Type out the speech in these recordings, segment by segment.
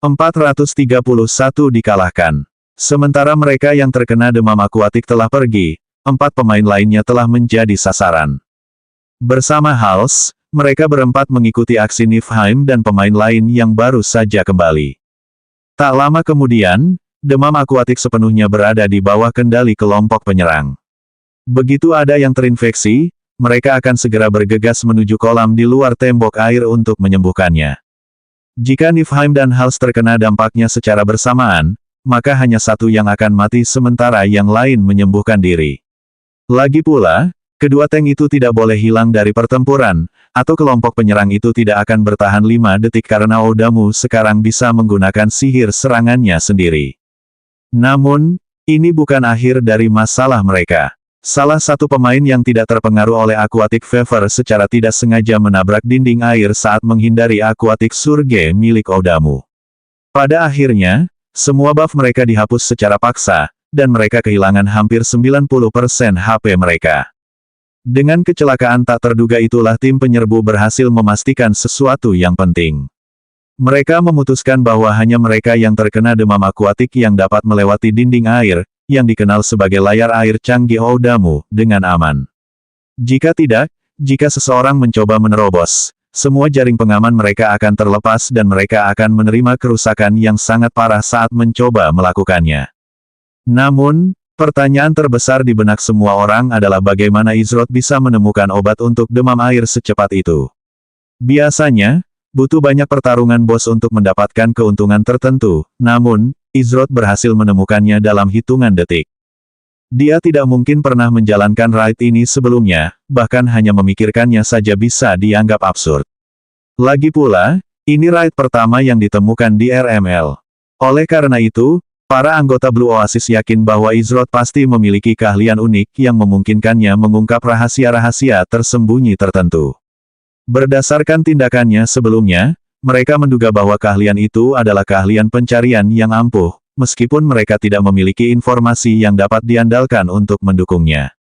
431 dikalahkan. Sementara mereka yang terkena demam akuatik telah pergi, 4 pemain lainnya telah menjadi sasaran. Bersama Hals, mereka berempat mengikuti aksi Niflheim dan pemain lain yang baru saja kembali. Tak lama kemudian, demam akuatik sepenuhnya berada di bawah kendali kelompok penyerang. Begitu ada yang terinfeksi, mereka akan segera bergegas menuju kolam di luar tembok air untuk menyembuhkannya. Jika Niflheim dan Hals terkena dampaknya secara bersamaan, maka hanya satu yang akan mati sementara yang lain menyembuhkan diri. Lagi pula, kedua tank itu tidak boleh hilang dari pertempuran, atau kelompok penyerang itu tidak akan bertahan 5 detik karena Odamu sekarang bisa menggunakan sihir serangannya sendiri. Namun, ini bukan akhir dari masalah mereka. Salah satu pemain yang tidak terpengaruh oleh Aquatic Fever secara tidak sengaja menabrak dinding air saat menghindari Aquatic Surge milik Odamu. Pada akhirnya, semua buff mereka dihapus secara paksa, dan mereka kehilangan hampir 90% HP mereka. Dengan kecelakaan tak terduga itulah tim penyerbu berhasil memastikan sesuatu yang penting. Mereka memutuskan bahwa hanya mereka yang terkena demam akuatik yang dapat melewati dinding air, yang dikenal sebagai layar air canggih Odamu, dengan aman. Jika tidak, jika seseorang mencoba menerobos, semua jaring pengaman mereka akan terlepas dan mereka akan menerima kerusakan yang sangat parah saat mencoba melakukannya. Namun, pertanyaan terbesar di benak semua orang adalah bagaimana Izroth bisa menemukan obat untuk demam air secepat itu. Biasanya, butuh banyak pertarungan bos untuk mendapatkan keuntungan tertentu, namun, Izroth berhasil menemukannya dalam hitungan detik. Dia tidak mungkin pernah menjalankan raid ini sebelumnya, bahkan hanya memikirkannya saja bisa dianggap absurd. Lagi pula, ini raid pertama yang ditemukan di RML. Oleh karena itu, para anggota Blue Oasis yakin bahwa Izroth pasti memiliki keahlian unik yang memungkinkannya mengungkap rahasia-rahasia tersembunyi tertentu. Berdasarkan tindakannya sebelumnya, mereka menduga bahwa keahlian itu adalah keahlian pencarian yang ampuh, meskipun mereka tidak memiliki informasi yang dapat diandalkan untuk mendukungnya.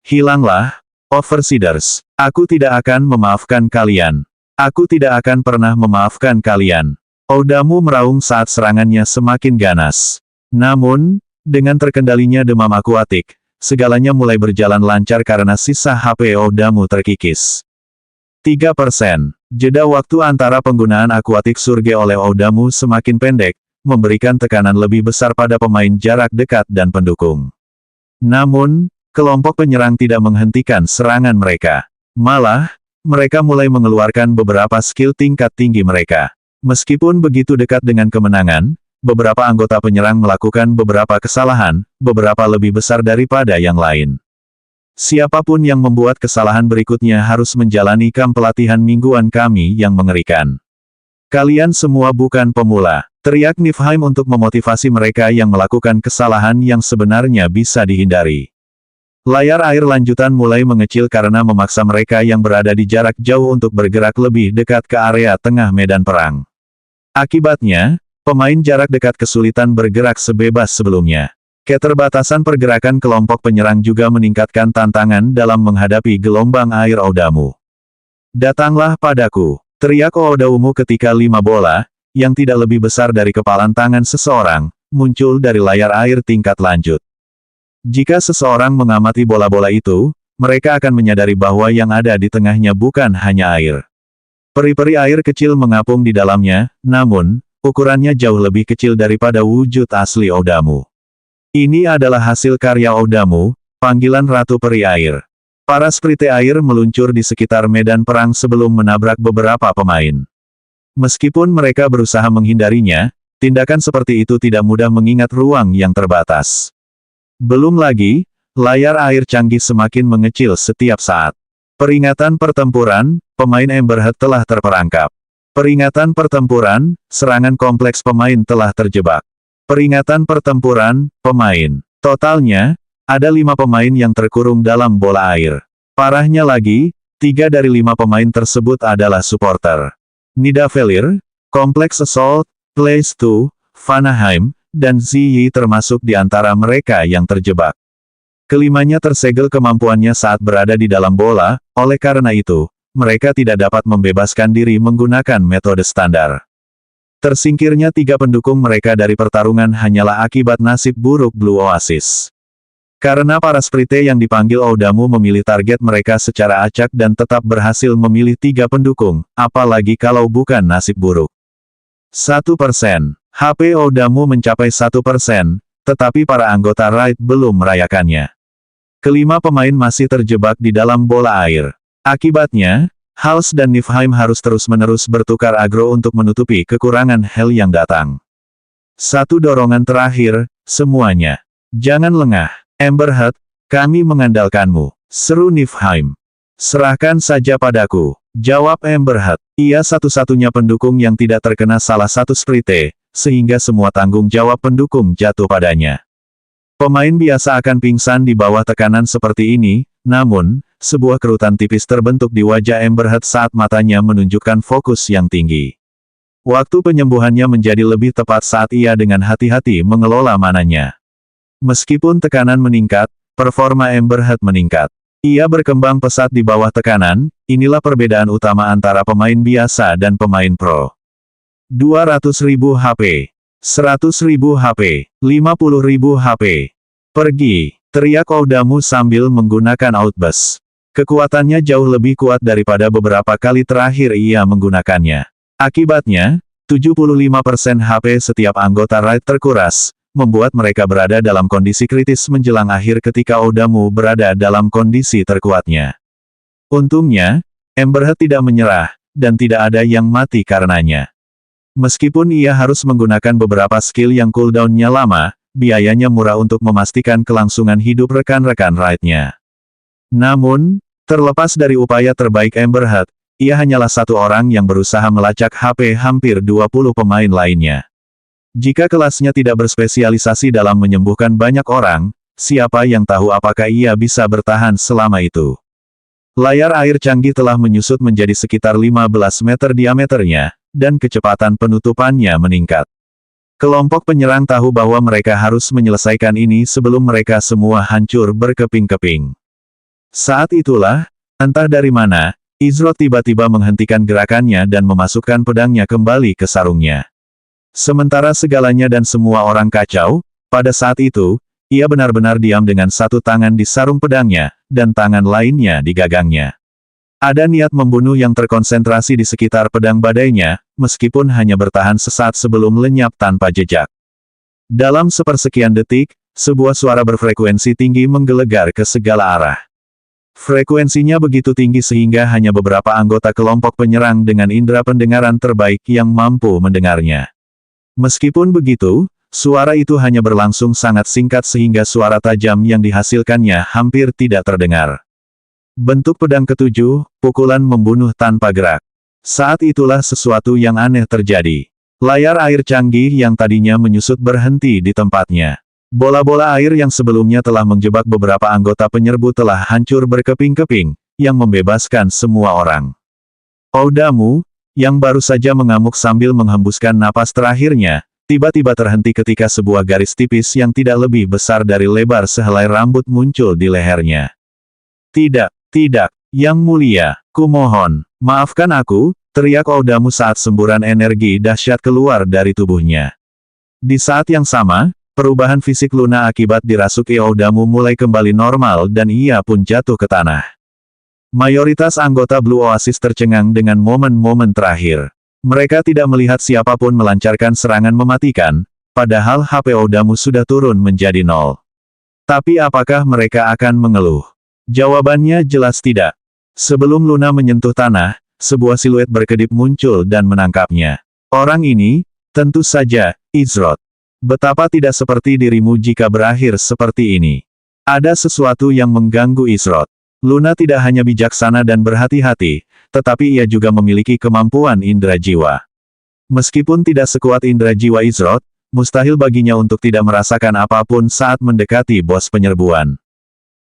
Hilanglah, Overseers. Aku tidak akan memaafkan kalian. Aku tidak akan pernah memaafkan kalian. Odamu meraung saat serangannya semakin ganas. Namun, dengan terkendalinya demam akuatik, segalanya mulai berjalan lancar karena sisa HP Odamu terkikis. 3%. Jeda waktu antara penggunaan Aquatic Surge oleh Odamu semakin pendek, memberikan tekanan lebih besar pada pemain jarak dekat dan pendukung. Namun, kelompok penyerang tidak menghentikan serangan mereka. Malah, mereka mulai mengeluarkan beberapa skill tingkat tinggi mereka. Meskipun begitu dekat dengan kemenangan, beberapa anggota penyerang melakukan beberapa kesalahan, beberapa lebih besar daripada yang lain. Siapapun yang membuat kesalahan berikutnya harus menjalani kamp pelatihan mingguan kami yang mengerikan. Kalian semua bukan pemula, teriak Niflheim untuk memotivasi mereka yang melakukan kesalahan yang sebenarnya bisa dihindari. Layar air lanjutan mulai mengecil karena memaksa mereka yang berada di jarak jauh untuk bergerak lebih dekat ke area tengah medan perang. Akibatnya, pemain jarak dekat kesulitan bergerak sebebas sebelumnya. Keterbatasan pergerakan kelompok penyerang juga meningkatkan tantangan dalam menghadapi gelombang air Odamu. Datanglah padaku, teriak Odamu ketika 5 bola, yang tidak lebih besar dari kepalan tangan seseorang, muncul dari layar air tingkat lanjut. Jika seseorang mengamati bola-bola itu, mereka akan menyadari bahwa yang ada di tengahnya bukan hanya air. Peri-peri air kecil mengapung di dalamnya, namun, ukurannya jauh lebih kecil daripada wujud asli Odamu. Ini adalah hasil karya Odamu, panggilan Ratu Peri Air. Para sprite air meluncur di sekitar medan perang sebelum menabrak beberapa pemain. Meskipun mereka berusaha menghindarinya, tindakan seperti itu tidak mudah mengingat ruang yang terbatas. Belum lagi, layar air canggih semakin mengecil setiap saat. Peringatan pertempuran, pemain Emberhead telah terperangkap. Peringatan pertempuran, serangan kompleks pemain telah terjebak. Peringatan pertempuran, pemain. Totalnya, ada 5 pemain yang terkurung dalam bola air. Parahnya lagi, 3 dari 5 pemain tersebut adalah supporter. Nidavellir, Complex Assault, Blaze 2, Vanaheim, dan Ziyi termasuk di antara mereka yang terjebak. Kelimanya tersegel kemampuannya saat berada di dalam bola, oleh karena itu, mereka tidak dapat membebaskan diri menggunakan metode standar. Tersingkirnya 3 pendukung mereka dari pertarungan hanyalah akibat nasib buruk Blue Oasis. Karena para sprite yang dipanggil Oudamu memilih target mereka secara acak dan tetap berhasil memilih 3 pendukung, apalagi kalau bukan nasib buruk. 1%. HP Oudamu mencapai 1%, tetapi para anggota Raid belum merayakannya. Kelima pemain masih terjebak di dalam bola air. Akibatnya, Hals dan Niflheim harus terus-menerus bertukar agro untuk menutupi kekurangan Hell yang datang. Satu dorongan terakhir, semuanya. Jangan lengah, Emberhead, kami mengandalkanmu, seru Niflheim. Serahkan saja padaku, jawab Emberhead. Ia satu-satunya pendukung yang tidak terkena salah satu sprite, sehingga semua tanggung jawab pendukung jatuh padanya. Pemain biasa akan pingsan di bawah tekanan seperti ini, namun, sebuah kerutan tipis terbentuk di wajah Emberhead saat matanya menunjukkan fokus yang tinggi. Waktu penyembuhannya menjadi lebih tepat saat ia dengan hati-hati mengelola mananya. Meskipun tekanan meningkat, performa Emberhead meningkat. Ia berkembang pesat di bawah tekanan, inilah perbedaan utama antara pemain biasa dan pemain pro. 200.000 HP. 100.000 HP. 50.000 HP. Pergi, teriak Oudamu sambil menggunakan outburst. Kekuatannya jauh lebih kuat daripada beberapa kali terakhir ia menggunakannya. Akibatnya, 75% HP setiap anggota Raid terkuras, membuat mereka berada dalam kondisi kritis menjelang akhir ketika Oudamu berada dalam kondisi terkuatnya. Untungnya, Emberhead tidak menyerah, dan tidak ada yang mati karenanya. Meskipun ia harus menggunakan beberapa skill yang cooldown-nya lama, biayanya murah untuk memastikan kelangsungan hidup rekan-rekan Raid-nya. Namun, terlepas dari upaya terbaik Emberhead, ia hanyalah satu orang yang berusaha melacak HP hampir 20 pemain lainnya. Jika kelasnya tidak berspesialisasi dalam menyembuhkan banyak orang, siapa yang tahu apakah ia bisa bertahan selama itu. Layar air canggih telah menyusut menjadi sekitar 15 meter diameternya, dan kecepatan penutupannya meningkat. Kelompok penyerang tahu bahwa mereka harus menyelesaikan ini sebelum mereka semua hancur berkeping-keping. Saat itulah, entah dari mana, Izrod tiba-tiba menghentikan gerakannya dan memasukkan pedangnya kembali ke sarungnya. Sementara segalanya dan semua orang kacau, pada saat itu, ia benar-benar diam dengan satu tangan di sarung pedangnya, dan tangan lainnya di gagangnya. Ada niat membunuh yang terkonsentrasi di sekitar pedang badainya, meskipun hanya bertahan sesaat sebelum lenyap tanpa jejak. Dalam sepersekian detik, sebuah suara berfrekuensi tinggi menggelegar ke segala arah. Frekuensinya begitu tinggi sehingga hanya beberapa anggota kelompok penyerang dengan indera pendengaran terbaik yang mampu mendengarnya. Meskipun begitu, suara itu hanya berlangsung sangat singkat sehingga suara tajam yang dihasilkannya hampir tidak terdengar. Bentuk pedang ketujuh, pukulan membunuh tanpa gerak. Saat itulah sesuatu yang aneh terjadi. Layar air canggih yang tadinya menyusut berhenti di tempatnya. Bola-bola air yang sebelumnya telah menjebak beberapa anggota penyerbu telah hancur berkeping-keping, yang membebaskan semua orang. Oudamu, yang baru saja mengamuk sambil menghembuskan napas terakhirnya, tiba-tiba terhenti ketika sebuah garis tipis yang tidak lebih besar dari lebar sehelai rambut muncul di lehernya. Tidak, Yang Mulia, kumohon, maafkan aku, teriak Oudamu saat semburan energi dahsyat keluar dari tubuhnya. Di saat yang sama, perubahan fisik Luna akibat dirasuki Oudamu mulai kembali normal dan ia pun jatuh ke tanah. Mayoritas anggota Blue Oasis tercengang dengan momen-momen terakhir. Mereka tidak melihat siapapun melancarkan serangan mematikan, padahal HP Oudamu sudah turun menjadi 0. Tapi apakah mereka akan mengeluh? Jawabannya jelas tidak. Sebelum Luna menyentuh tanah, sebuah siluet berkedip muncul dan menangkapnya. Orang ini, tentu saja, Izrod. Betapa tidak seperti dirimu jika berakhir seperti ini. Ada sesuatu yang mengganggu Izrod. Luna tidak hanya bijaksana dan berhati-hati, tetapi ia juga memiliki kemampuan indera jiwa. Meskipun tidak sekuat indera jiwa Izrod, mustahil baginya untuk tidak merasakan apapun saat mendekati bos penyerbuan.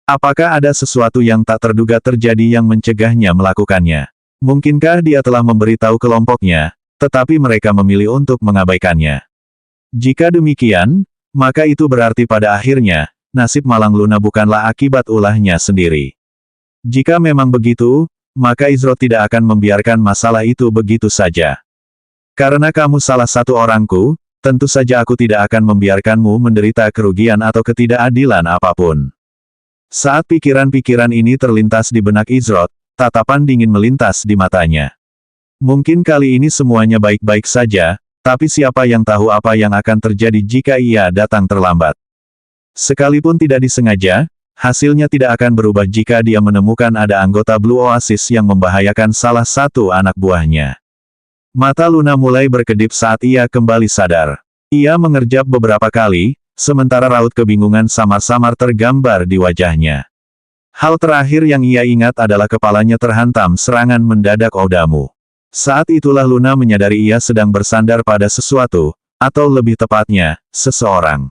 Apakah ada sesuatu yang tak terduga terjadi yang mencegahnya melakukannya? Mungkinkah dia telah memberitahu kelompoknya, tetapi mereka memilih untuk mengabaikannya? Jika demikian, maka itu berarti pada akhirnya, nasib malang Luna bukanlah akibat ulahnya sendiri. Jika memang begitu, maka Izrod tidak akan membiarkan masalah itu begitu saja. Karena kamu salah satu orangku, tentu saja aku tidak akan membiarkanmu menderita kerugian atau ketidakadilan apapun. Saat pikiran-pikiran ini terlintas di benak Izrod, tatapan dingin melintas di matanya. Mungkin kali ini semuanya baik-baik saja, tapi siapa yang tahu apa yang akan terjadi jika ia datang terlambat. Sekalipun tidak disengaja, hasilnya tidak akan berubah jika dia menemukan ada anggota Blue Oasis yang membahayakan salah satu anak buahnya. Mata Luna mulai berkedip saat ia kembali sadar. Ia mengerjap beberapa kali, sementara raut kebingungan samar-samar tergambar di wajahnya. Hal terakhir yang ia ingat adalah kepalanya terhantam serangan mendadak Odamu. Saat itulah Luna menyadari ia sedang bersandar pada sesuatu, atau lebih tepatnya, seseorang.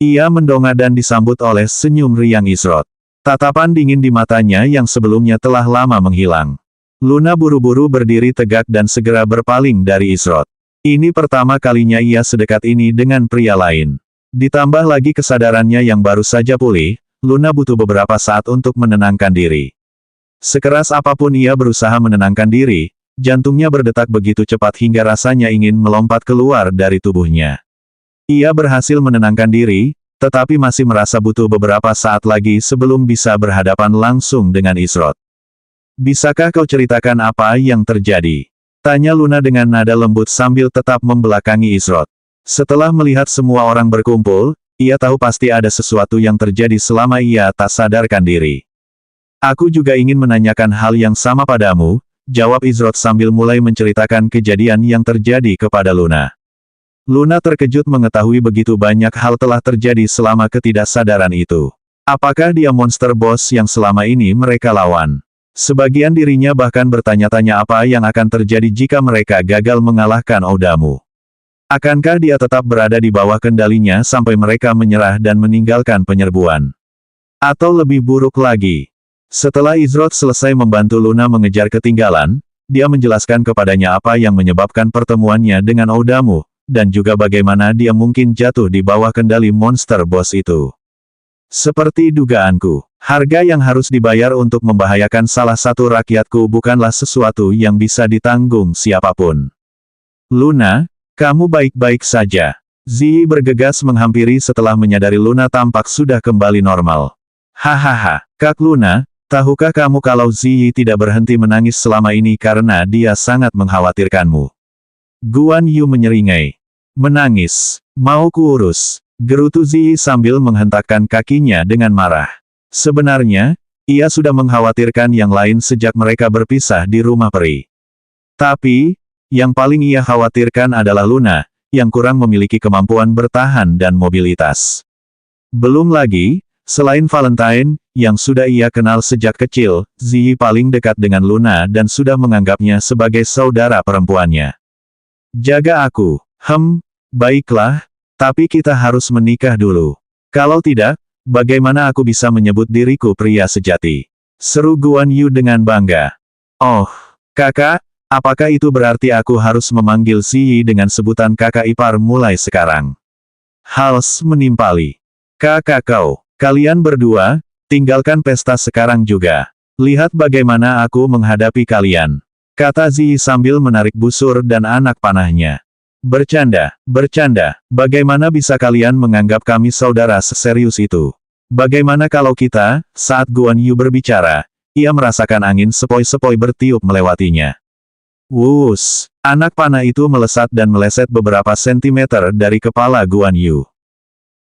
Ia mendongak dan disambut oleh senyum riang Izrod. Tatapan dingin di matanya yang sebelumnya telah lama menghilang. Luna buru-buru berdiri tegak dan segera berpaling dari Izrod. Ini pertama kalinya ia sedekat ini dengan pria lain. Ditambah lagi kesadarannya yang baru saja pulih, Luna butuh beberapa saat untuk menenangkan diri. Sekeras apapun ia berusaha menenangkan diri, jantungnya berdetak begitu cepat hingga rasanya ingin melompat keluar dari tubuhnya. Ia berhasil menenangkan diri, tetapi masih merasa butuh beberapa saat lagi sebelum bisa berhadapan langsung dengan Izrod. Bisakah kau ceritakan apa yang terjadi? Tanya Luna dengan nada lembut sambil tetap membelakangi Izrod. Setelah melihat semua orang berkumpul, ia tahu pasti ada sesuatu yang terjadi selama ia tak sadarkan diri. Aku juga ingin menanyakan hal yang sama padamu, jawab Izrod sambil mulai menceritakan kejadian yang terjadi kepada Luna. Luna terkejut mengetahui begitu banyak hal telah terjadi selama ketidaksadaran itu. Apakah dia monster boss yang selama ini mereka lawan? Sebagian dirinya bahkan bertanya-tanya apa yang akan terjadi jika mereka gagal mengalahkan Odamu. Akankah dia tetap berada di bawah kendalinya sampai mereka menyerah dan meninggalkan penyerbuan? Atau lebih buruk lagi? Setelah Izrod selesai membantu Luna mengejar ketinggalan, dia menjelaskan kepadanya apa yang menyebabkan pertemuannya dengan Odamu, dan juga bagaimana dia mungkin jatuh di bawah kendali monster boss itu. Seperti dugaanku, harga yang harus dibayar untuk membahayakan salah satu rakyatku bukanlah sesuatu yang bisa ditanggung siapapun. Luna, kamu baik-baik saja. Ziyi bergegas menghampiri setelah menyadari Luna tampak sudah kembali normal. Hahaha, Kak Luna, tahukah kamu kalau Ziyi tidak berhenti menangis selama ini karena dia sangat mengkhawatirkanmu? Guan Yu menyeringai. Menangis, mau kuurus. Gerutu Ziyi sambil menghentakkan kakinya dengan marah. Sebenarnya, ia sudah mengkhawatirkan yang lain sejak mereka berpisah di rumah peri. Tapi, yang paling ia khawatirkan adalah Luna, yang kurang memiliki kemampuan bertahan dan mobilitas. Belum lagi, selain Valentine, yang sudah ia kenal sejak kecil, Ziyi paling dekat dengan Luna dan sudah menganggapnya sebagai saudara perempuannya. Jaga aku, baiklah. Tapi kita harus menikah dulu. Kalau tidak, bagaimana aku bisa menyebut diriku pria sejati? Seru Guan Yu dengan bangga. Oh, kakak, apakah itu berarti aku harus memanggil Ziyi dengan sebutan kakak ipar mulai sekarang? Hals menimpali. Kakak kau, kalian berdua, tinggalkan pesta sekarang juga. Lihat bagaimana aku menghadapi kalian. Kata Ziyi sambil menarik busur dan anak panahnya. Bercanda, bagaimana bisa kalian menganggap kami saudara seserius itu? Bagaimana kalau kita, saat Guan Yu berbicara, ia merasakan angin sepoi-sepoi bertiup melewatinya. Wuss, anak panah itu melesat dan meleset beberapa sentimeter dari kepala Guan Yu.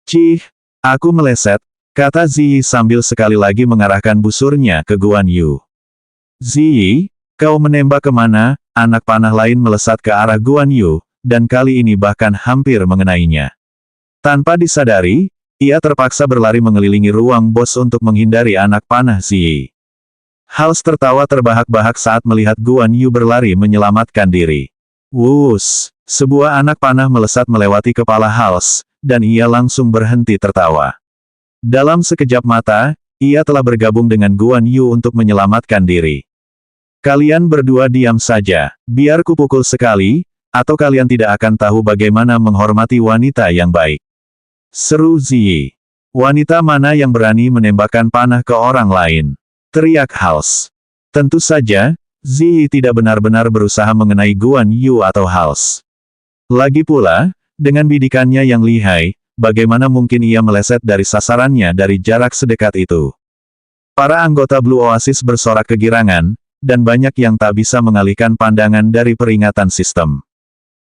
Cih, aku meleset, kata Ziyi sambil sekali lagi mengarahkan busurnya ke Guan Yu. Ziyi, kau menembak kemana? Anak panah lain melesat ke arah Guan Yu, dan kali ini bahkan hampir mengenainya. Tanpa disadari, ia terpaksa berlari mengelilingi ruang bos untuk menghindari anak panah Ziyi. Hals tertawa terbahak-bahak saat melihat Guan Yu berlari menyelamatkan diri. Wuss, sebuah anak panah melesat melewati kepala Hals, dan ia langsung berhenti tertawa. Dalam sekejap mata, ia telah bergabung dengan Guan Yu untuk menyelamatkan diri. Kalian berdua diam saja, biar kupukul sekali, atau kalian tidak akan tahu bagaimana menghormati wanita yang baik. Seru Ziyi. Wanita mana yang berani menembakkan panah ke orang lain? Teriak Hals. Tentu saja, Ziyi tidak benar-benar berusaha mengenai Guan Yu atau Hals. Lagi pula, dengan bidikannya yang lihai, bagaimana mungkin ia meleset dari sasarannya dari jarak sedekat itu? Para anggota Blue Oasis bersorak kegirangan, dan banyak yang tak bisa mengalihkan pandangan dari peringatan sistem.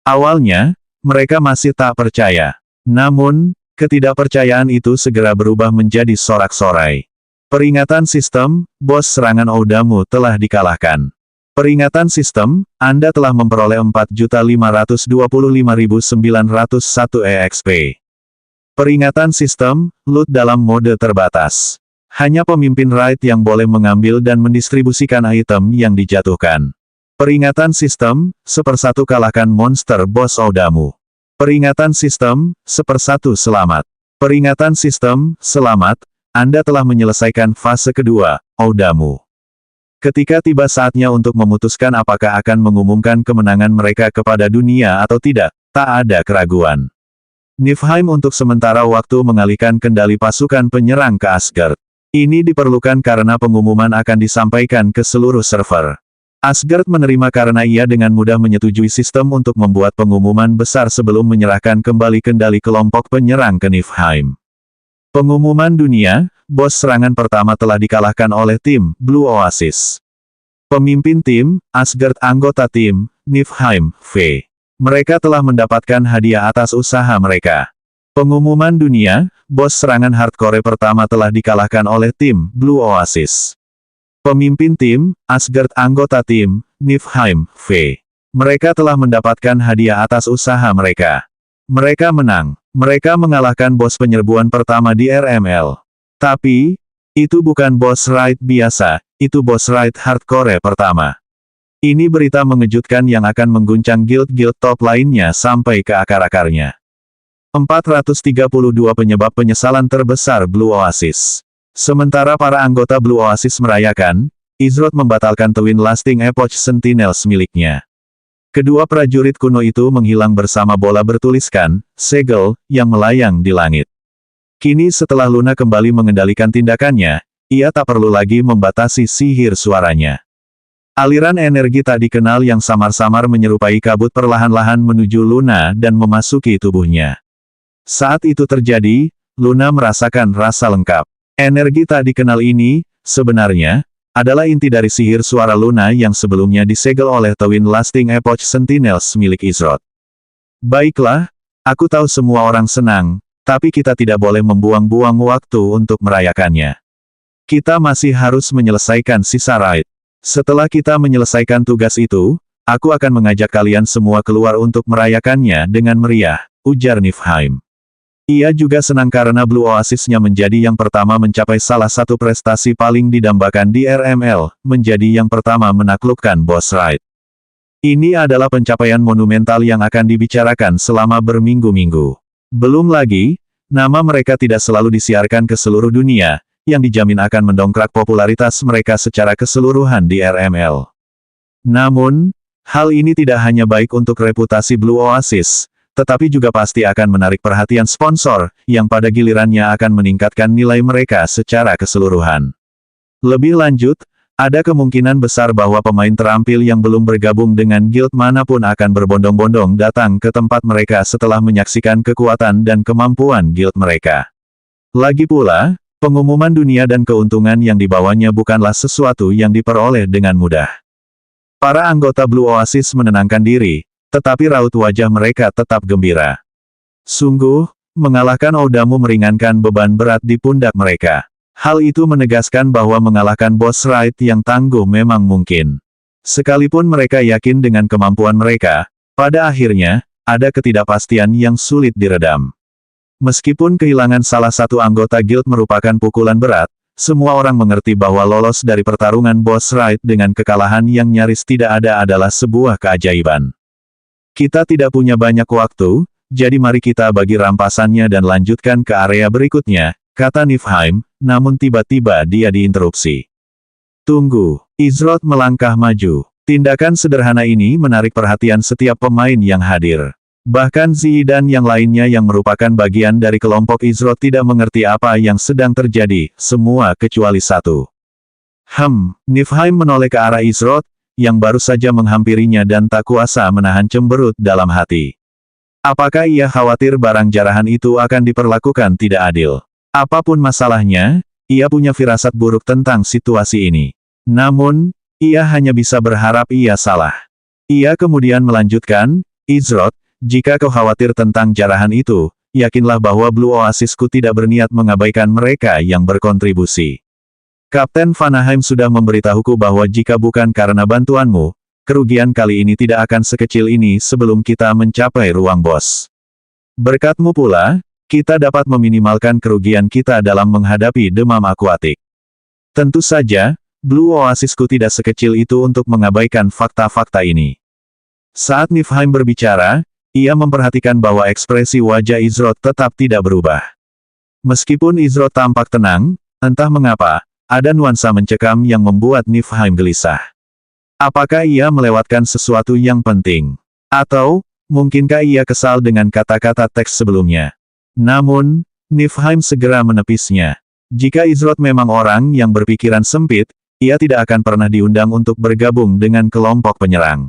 Awalnya, mereka masih tak percaya. Namun, ketidakpercayaan itu segera berubah menjadi sorak-sorai. Peringatan sistem, bos serangan Oudamu telah dikalahkan. Peringatan sistem, Anda telah memperoleh 4.525.901 EXP. Peringatan sistem, loot dalam mode terbatas. Hanya pemimpin raid yang boleh mengambil dan mendistribusikan item yang dijatuhkan. Peringatan sistem, 1/1 kalahkan monster bos Oudamu. Peringatan sistem, 1/1 selamat. Peringatan sistem, selamat, Anda telah menyelesaikan fase kedua, Oudamu. Ketika tiba saatnya untuk memutuskan apakah akan mengumumkan kemenangan mereka kepada dunia atau tidak, tak ada keraguan. Niflheim untuk sementara waktu mengalihkan kendali pasukan penyerang ke Asgard. Ini diperlukan karena pengumuman akan disampaikan ke seluruh server. Asgard menerima karena ia dengan mudah menyetujui sistem untuk membuat pengumuman besar sebelum menyerahkan kembali kendali kelompok penyerang ke Niflheim. Pengumuman dunia, bos serangan pertama telah dikalahkan oleh tim Blue Oasis. Pemimpin tim, Asgard anggota tim, Niflheim, V. Mereka telah mendapatkan hadiah atas usaha mereka. Pengumuman dunia, bos serangan hardcore pertama telah dikalahkan oleh tim Blue Oasis. Pemimpin tim, Asgard anggota tim, Niflheim, V. Mereka telah mendapatkan hadiah atas usaha mereka. Mereka menang. Mereka mengalahkan bos penyerbuan pertama di RML. Tapi, itu bukan bos raid biasa, itu bos raid hardcore pertama. Ini berita mengejutkan yang akan mengguncang guild-guild top lainnya sampai ke akar-akarnya. 432 penyebab penyesalan terbesar Blue Oasis. Sementara para anggota Blue Oasis merayakan, Izroth membatalkan Twin Lasting Epoch Sentinels miliknya. Kedua prajurit kuno itu menghilang bersama bola bertuliskan, segel, yang melayang di langit. Kini setelah Luna kembali mengendalikan tindakannya, ia tak perlu lagi membatasi sihir suaranya. Aliran energi tak dikenal yang samar-samar menyerupai kabut perlahan-lahan menuju Luna dan memasuki tubuhnya. Saat itu terjadi, Luna merasakan rasa lengkap. Energi tak dikenal ini, sebenarnya, adalah inti dari sihir suara Luna yang sebelumnya disegel oleh Twin Lasting Epoch Sentinels milik Izroth. Baiklah, aku tahu semua orang senang, tapi kita tidak boleh membuang-buang waktu untuk merayakannya. Kita masih harus menyelesaikan sisa raid. Setelah kita menyelesaikan tugas itu, aku akan mengajak kalian semua keluar untuk merayakannya dengan meriah, ujar Niflheim. Ia juga senang karena Blue Oasis-nya menjadi yang pertama mencapai salah satu prestasi paling didambakan di RML, menjadi yang pertama menaklukkan boss raid. Ini adalah pencapaian monumental yang akan dibicarakan selama berminggu-minggu. Belum lagi, nama mereka tidak selalu disiarkan ke seluruh dunia, yang dijamin akan mendongkrak popularitas mereka secara keseluruhan di RML. Namun, hal ini tidak hanya baik untuk reputasi Blue Oasis, tetapi juga pasti akan menarik perhatian sponsor, yang pada gilirannya akan meningkatkan nilai mereka secara keseluruhan. Lebih lanjut, ada kemungkinan besar bahwa pemain terampil yang belum bergabung dengan guild manapun akan berbondong-bondong datang ke tempat mereka setelah menyaksikan kekuatan dan kemampuan guild mereka. Lagi pula, pengumuman dunia dan keuntungan yang dibawanya bukanlah sesuatu yang diperoleh dengan mudah. Para anggota Blue Oasis menenangkan diri, tetapi raut wajah mereka tetap gembira. Sungguh, mengalahkan Oudamu meringankan beban berat di pundak mereka. Hal itu menegaskan bahwa mengalahkan boss raid yang tangguh memang mungkin. Sekalipun mereka yakin dengan kemampuan mereka, pada akhirnya, ada ketidakpastian yang sulit diredam. Meskipun kehilangan salah satu anggota guild merupakan pukulan berat, semua orang mengerti bahwa lolos dari pertarungan boss raid dengan kekalahan yang nyaris tidak ada adalah sebuah keajaiban. Kita tidak punya banyak waktu, jadi mari kita bagi rampasannya dan lanjutkan ke area berikutnya, kata Niflheim, namun tiba-tiba dia diinterupsi. Tunggu, Izroth melangkah maju. Tindakan sederhana ini menarik perhatian setiap pemain yang hadir. Bahkan Ziyi dan yang lainnya yang merupakan bagian dari kelompok Izroth tidak mengerti apa yang sedang terjadi, semua kecuali satu. Niflheim menoleh ke arah Izroth, yang baru saja menghampirinya dan tak kuasa menahan cemberut dalam hati. Apakah ia khawatir barang jarahan itu akan diperlakukan tidak adil? Apapun masalahnya, ia punya firasat buruk tentang situasi ini. Namun, ia hanya bisa berharap ia salah. Ia kemudian melanjutkan, Izrod, jika kau khawatir tentang jarahan itu, yakinlah bahwa Blue Oasisku tidak berniat mengabaikan mereka yang berkontribusi. Kapten Vanaheim sudah memberitahuku bahwa jika bukan karena bantuanmu, kerugian kali ini tidak akan sekecil ini sebelum kita mencapai ruang bos. Berkatmu pula, kita dapat meminimalkan kerugian kita dalam menghadapi demam akuatik. Tentu saja, Blue Oasisku tidak sekecil itu untuk mengabaikan fakta-fakta ini. Saat Niflheim berbicara, ia memperhatikan bahwa ekspresi wajah Izrod tetap tidak berubah. Meskipun Izrod tampak tenang, entah mengapa, ada nuansa mencekam yang membuat Niflheim gelisah. Apakah ia melewatkan sesuatu yang penting? Atau, mungkinkah ia kesal dengan kata-kata teks sebelumnya? Namun, Niflheim segera menepisnya. Jika Izrod memang orang yang berpikiran sempit, ia tidak akan pernah diundang untuk bergabung dengan kelompok penyerang.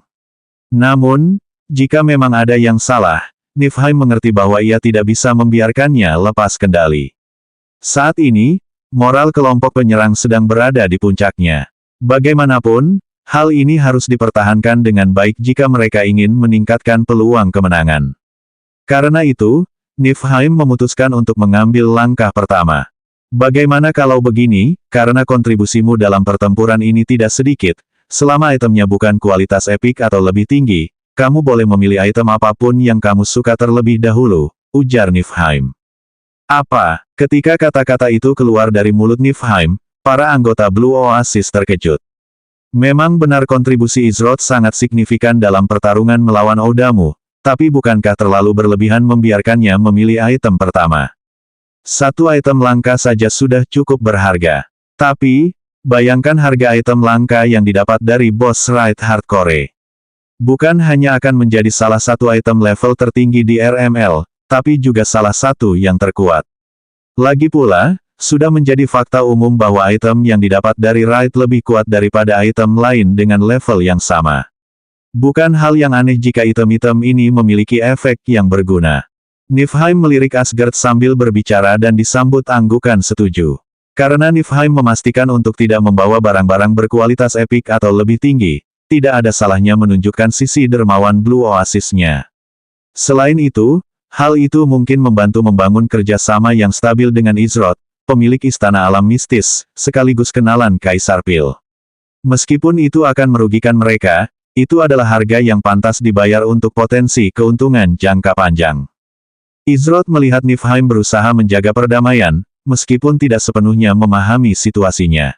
Namun, jika memang ada yang salah, Niflheim mengerti bahwa ia tidak bisa membiarkannya lepas kendali. Saat ini, moral kelompok penyerang sedang berada di puncaknya. Bagaimanapun, hal ini harus dipertahankan dengan baik jika mereka ingin meningkatkan peluang kemenangan. Karena itu, Niflheim memutuskan untuk mengambil langkah pertama. Bagaimana kalau begini, karena kontribusimu dalam pertempuran ini tidak sedikit, selama itemnya bukan kualitas epik atau lebih tinggi, kamu boleh memilih item apapun yang kamu suka terlebih dahulu, ujar Niflheim. Apa? Ketika kata-kata itu keluar dari mulut Niflheim, para anggota Blue Oasis terkejut. Memang benar kontribusi Izrod sangat signifikan dalam pertarungan melawan Oudamu, tapi bukankah terlalu berlebihan membiarkannya memilih item pertama? Satu item langka saja sudah cukup berharga. Tapi, bayangkan harga item langka yang didapat dari bos Raid Hardcore. Bukan hanya akan menjadi salah satu item level tertinggi di RML, tapi juga salah satu yang terkuat. Lagi pula, sudah menjadi fakta umum bahwa item yang didapat dari Raid lebih kuat daripada item lain dengan level yang sama. Bukan hal yang aneh jika item-item ini memiliki efek yang berguna. Niflheim melirik Asgard sambil berbicara dan disambut anggukan setuju. Karena Niflheim memastikan untuk tidak membawa barang-barang berkualitas epik atau lebih tinggi, tidak ada salahnya menunjukkan sisi dermawan Blue Oasisnya. Selain itu, hal itu mungkin membantu membangun kerjasama yang stabil dengan Izrod, pemilik istana alam mistis, sekaligus kenalan Kaisar Pil. Meskipun itu akan merugikan mereka, itu adalah harga yang pantas dibayar untuk potensi keuntungan jangka panjang. Izrod melihat Niflheim berusaha menjaga perdamaian, meskipun tidak sepenuhnya memahami situasinya.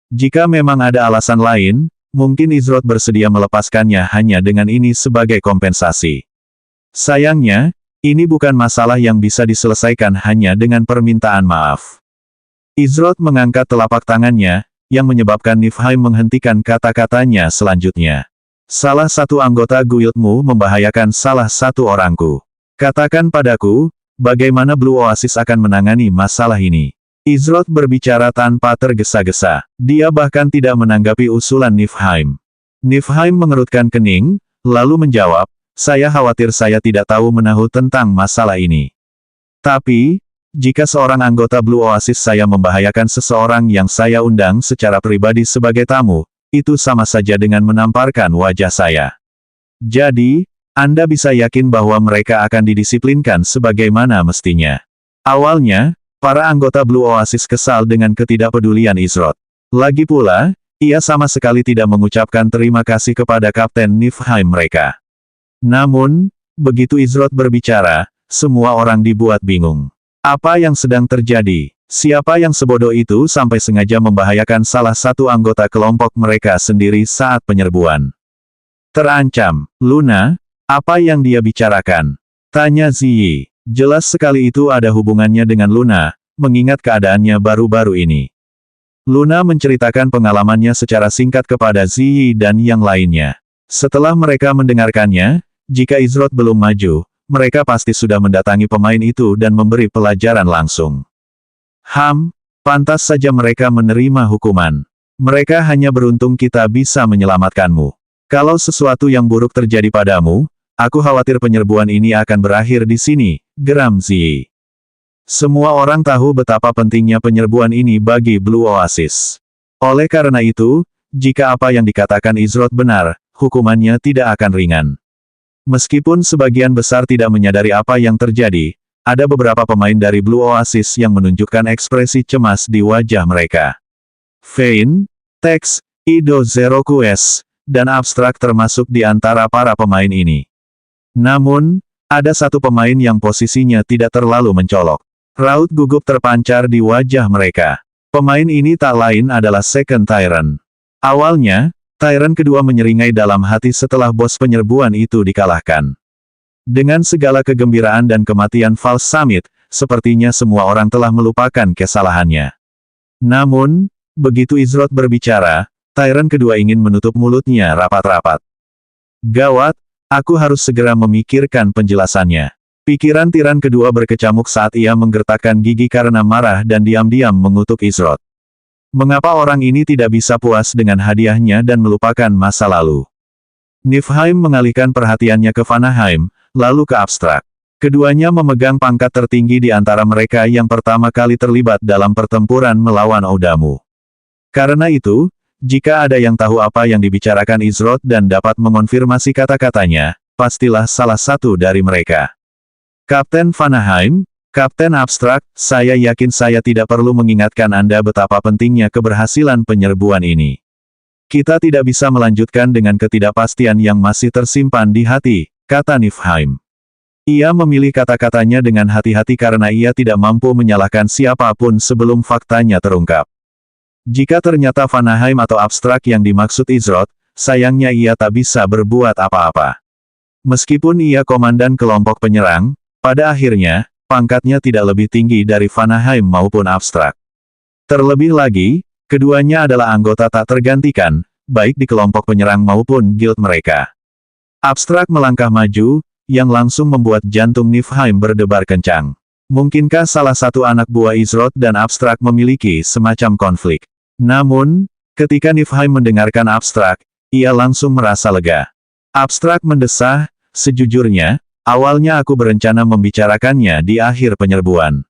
Jika memang ada alasan lain, mungkin Izrod bersedia melepaskannya hanya dengan ini sebagai kompensasi. Sayangnya, ini bukan masalah yang bisa diselesaikan hanya dengan permintaan maaf. Izrod mengangkat telapak tangannya, yang menyebabkan Niflheim menghentikan kata-katanya selanjutnya. Salah satu anggota guildmu membahayakan salah satu orangku. Katakan padaku, bagaimana Blue Oasis akan menangani masalah ini? Izrod berbicara tanpa tergesa-gesa. Dia bahkan tidak menanggapi usulan Niflheim. Niflheim mengerutkan kening, lalu menjawab, saya khawatir saya tidak tahu menahu tentang masalah ini. Tapi, jika seorang anggota Blue Oasis saya membahayakan seseorang yang saya undang secara pribadi sebagai tamu, itu sama saja dengan menamparkan wajah saya. Jadi, Anda bisa yakin bahwa mereka akan didisiplinkan sebagaimana mestinya. Awalnya, para anggota Blue Oasis kesal dengan ketidakpedulian Izrod. Lagi pula, ia sama sekali tidak mengucapkan terima kasih kepada Kapten Niflheim mereka. Namun, begitu Izrod berbicara, semua orang dibuat bingung. Apa yang sedang terjadi? Siapa yang sebodoh itu sampai sengaja membahayakan salah satu anggota kelompok mereka sendiri saat penyerbuan? Terancam. Luna, apa yang dia bicarakan? Tanya Ziyi. Jelas sekali itu ada hubungannya dengan Luna, mengingat keadaannya baru-baru ini. Luna menceritakan pengalamannya secara singkat kepada Ziyi dan yang lainnya. Setelah mereka mendengarkannya, jika Izrod belum maju, mereka pasti sudah mendatangi pemain itu dan memberi pelajaran langsung. Pantas saja mereka menerima hukuman. Mereka hanya beruntung kita bisa menyelamatkanmu. Kalau sesuatu yang buruk terjadi padamu, aku khawatir penyerbuan ini akan berakhir di sini, geram Ziyi. Semua orang tahu betapa pentingnya penyerbuan ini bagi Blue Oasis. Oleh karena itu, jika apa yang dikatakan Izrod benar, hukumannya tidak akan ringan. Meskipun sebagian besar tidak menyadari apa yang terjadi, ada beberapa pemain dari Blue Oasis yang menunjukkan ekspresi cemas di wajah mereka. Vayne, Tex, Ido Zero Quest, dan Abstrak termasuk di antara para pemain ini. Namun, ada satu pemain yang posisinya tidak terlalu mencolok. Raut gugup terpancar di wajah mereka. Pemain ini tak lain adalah Second Tyrant. Awalnya, Tyrant kedua menyeringai dalam hati setelah bos penyerbuan itu dikalahkan. Dengan segala kegembiraan dan kematian False Summit, sepertinya semua orang telah melupakan kesalahannya. Namun, begitu Izrod berbicara, Tyrant kedua ingin menutup mulutnya rapat-rapat. Gawat, aku harus segera memikirkan penjelasannya. Pikiran tiran kedua berkecamuk saat ia menggertakkan gigi karena marah dan diam-diam mengutuk Izrod. Mengapa orang ini tidak bisa puas dengan hadiahnya dan melupakan masa lalu? Niflheim mengalihkan perhatiannya ke Vanaheim, lalu ke Abstrak. Keduanya memegang pangkat tertinggi di antara mereka yang pertama kali terlibat dalam pertempuran melawan Oudamu. Karena itu, jika ada yang tahu apa yang dibicarakan Izrod dan dapat mengonfirmasi kata-katanya, pastilah salah satu dari mereka. Kapten Vanaheim, Kapten Abstrak, saya yakin saya tidak perlu mengingatkan Anda betapa pentingnya keberhasilan penyerbuan ini. Kita tidak bisa melanjutkan dengan ketidakpastian yang masih tersimpan di hati, kata Niflheim. Ia memilih kata-katanya dengan hati-hati karena ia tidak mampu menyalahkan siapapun sebelum faktanya terungkap. Jika ternyata Vanaheim atau Abstrak yang dimaksud Izrod, sayangnya ia tak bisa berbuat apa-apa. Meskipun ia komandan kelompok penyerang, pada akhirnya, pangkatnya tidak lebih tinggi dari Vanaheim maupun Abstrak. Terlebih lagi, keduanya adalah anggota tak tergantikan, baik di kelompok penyerang maupun guild mereka. Abstrak melangkah maju, yang langsung membuat jantung Niflheim berdebar kencang. Mungkinkah salah satu anak buah Izrod dan Abstrak memiliki semacam konflik? Namun, ketika Niflheim mendengarkan Abstrak, ia langsung merasa lega. Abstrak mendesah, sejujurnya, awalnya aku berencana membicarakannya di akhir penyerbuan.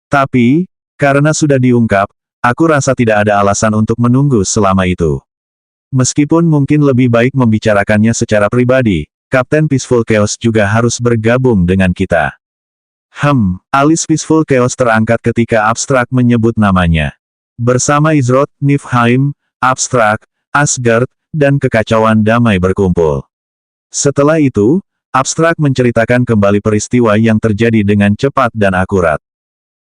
Tapi, karena sudah diungkap, aku rasa tidak ada alasan untuk menunggu selama itu. Meskipun mungkin lebih baik membicarakannya secara pribadi, Kapten Peaceful Chaos juga harus bergabung dengan kita. Alis Peaceful Chaos terangkat ketika Abstrak menyebut namanya. Bersama Izrod, Niflheim, Abstrak, Asgard, dan kekacauan damai berkumpul. Setelah itu, Abstrak menceritakan kembali peristiwa yang terjadi dengan cepat dan akurat.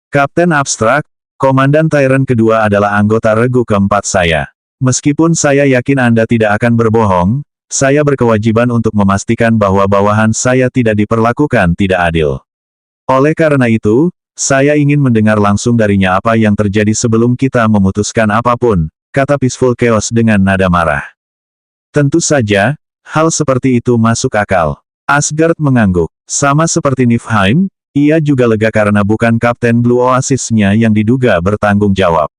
Kapten Abstrak, Komandan Tyrant kedua adalah anggota regu keempat saya. Meskipun saya yakin Anda tidak akan berbohong, saya berkewajiban untuk memastikan bahwa bawahan saya tidak diperlakukan tidak adil. Oleh karena itu, saya ingin mendengar langsung darinya apa yang terjadi sebelum kita memutuskan apapun, kata Peaceful Chaos dengan nada marah. Tentu saja, hal seperti itu masuk akal. Asgard mengangguk. Sama seperti Niflheim, ia juga lega karena bukan Kapten Blue Oasis-nya yang diduga bertanggung jawab.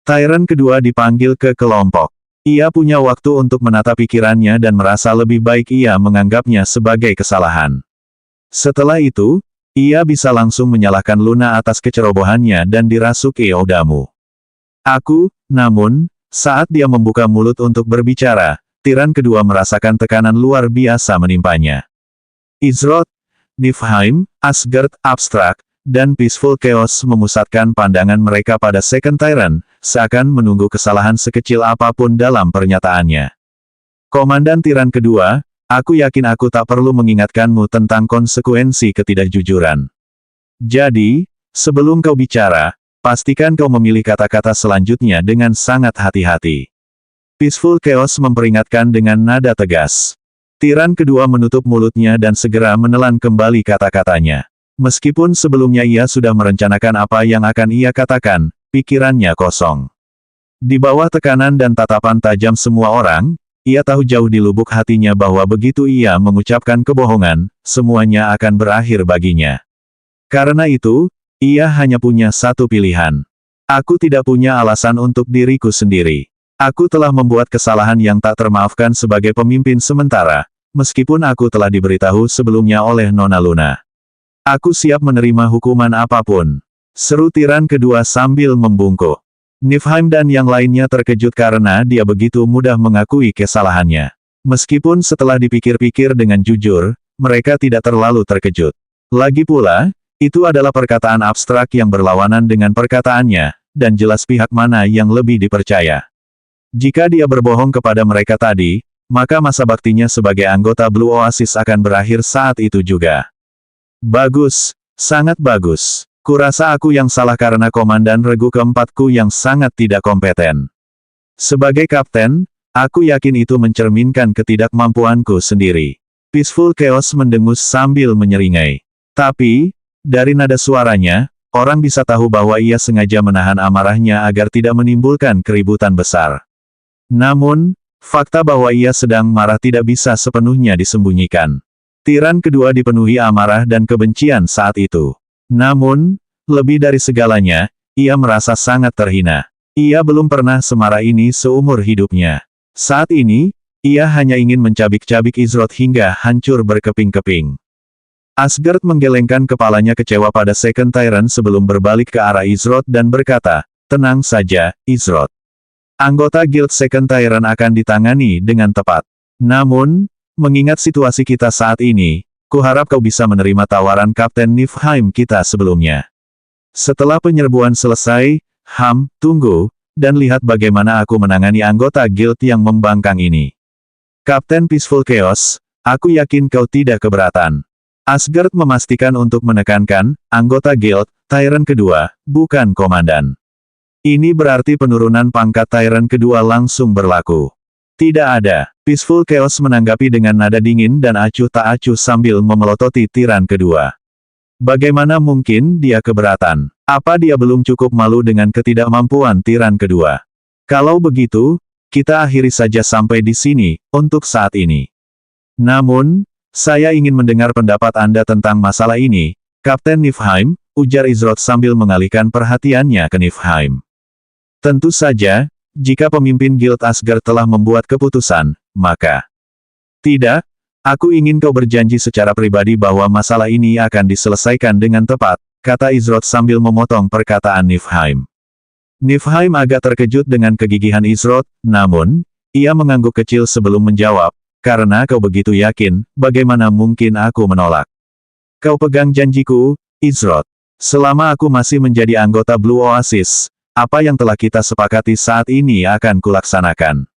Tyrant kedua dipanggil ke kelompok. Ia punya waktu untuk menata pikirannya dan merasa lebih baik ia menganggapnya sebagai kesalahan. Setelah itu, ia bisa langsung menyalahkan Luna atas kecerobohannya dan dirasuki Oudamu. Namun, saat dia membuka mulut untuk berbicara, tiran kedua merasakan tekanan luar biasa menimpanya. Izrod, Niflheim, Asgard, Abstrak, dan Peaceful Chaos memusatkan pandangan mereka pada Second Tyrant, seakan menunggu kesalahan sekecil apapun dalam pernyataannya. Komandan tiran kedua, aku yakin aku tak perlu mengingatkanmu tentang konsekuensi ketidakjujuran. Jadi, sebelum kau bicara, pastikan kau memilih kata-kata selanjutnya dengan sangat hati-hati. Peaceful Chaos memperingatkan dengan nada tegas. Tiran kedua menutup mulutnya dan segera menelan kembali kata-katanya. Meskipun sebelumnya ia sudah merencanakan apa yang akan ia katakan, pikirannya kosong. Di bawah tekanan dan tatapan tajam semua orang, ia tahu jauh di lubuk hatinya bahwa begitu ia mengucapkan kebohongan, semuanya akan berakhir baginya. Karena itu, ia hanya punya satu pilihan. Aku tidak punya alasan untuk diriku sendiri. Aku telah membuat kesalahan yang tak termaafkan sebagai pemimpin sementara, meskipun aku telah diberitahu sebelumnya oleh Nona Luna. Aku siap menerima hukuman apapun. Seru tiran kedua sambil membungkuk. Niflheim dan yang lainnya terkejut karena dia begitu mudah mengakui kesalahannya. Meskipun setelah dipikir-pikir dengan jujur, mereka tidak terlalu terkejut. Lagi pula, itu adalah perkataan abstrak yang berlawanan dengan perkataannya, dan jelas pihak mana yang lebih dipercaya. Jika dia berbohong kepada mereka tadi, maka masa baktinya sebagai anggota Blue Oasis akan berakhir saat itu juga. Bagus, sangat bagus. Kurasa aku yang salah karena komandan regu keempatku yang sangat tidak kompeten. Sebagai kapten, aku yakin itu mencerminkan ketidakmampuanku sendiri. Peaceful Chaos mendengus sambil menyeringai. Tapi, dari nada suaranya, orang bisa tahu bahwa ia sengaja menahan amarahnya agar tidak menimbulkan keributan besar. Namun, fakta bahwa ia sedang marah tidak bisa sepenuhnya disembunyikan. Tiran kedua dipenuhi amarah dan kebencian saat itu. Namun, lebih dari segalanya, ia merasa sangat terhina. Ia belum pernah semarah ini seumur hidupnya. Saat ini, ia hanya ingin mencabik-cabik Izroth hingga hancur berkeping-keping. Asgard menggelengkan kepalanya kecewa pada Second Tyrant sebelum berbalik ke arah Izroth dan berkata, "Tenang saja, Izroth. Anggota Guild Second Tyrant akan ditangani dengan tepat. Namun, mengingat situasi kita saat ini, kuharap kau bisa menerima tawaran Kapten Niflheim kita sebelumnya. Setelah penyerbuan selesai, tunggu, dan lihat bagaimana aku menangani anggota Guild yang membangkang ini. Kapten Peaceful Chaos, aku yakin kau tidak keberatan." Asgard memastikan untuk menekankan, anggota Guild, Tyrant kedua, bukan komandan. Ini berarti penurunan pangkat Tyrant kedua langsung berlaku. Tidak ada. Peaceful Chaos menanggapi dengan nada dingin dan acuh tak acuh sambil memelototi tiran kedua. Bagaimana mungkin dia keberatan? Apa dia belum cukup malu dengan ketidakmampuan tiran kedua? Kalau begitu, kita akhiri saja sampai di sini, untuk saat ini. Namun, saya ingin mendengar pendapat Anda tentang masalah ini, Kapten Niflheim, ujar Izroth sambil mengalihkan perhatiannya ke Niflheim. Tentu saja, jika pemimpin Guild Asgard telah membuat keputusan, maka... Tidak, aku ingin kau berjanji secara pribadi bahwa masalah ini akan diselesaikan dengan tepat, kata Izroth sambil memotong perkataan Niflheim. Niflheim agak terkejut dengan kegigihan Izroth, namun, ia mengangguk kecil sebelum menjawab, karena kau begitu yakin, bagaimana mungkin aku menolak? Kau pegang janjiku, Izroth. Selama aku masih menjadi anggota Blue Oasis, apa yang telah kita sepakati saat ini akan kulaksanakan.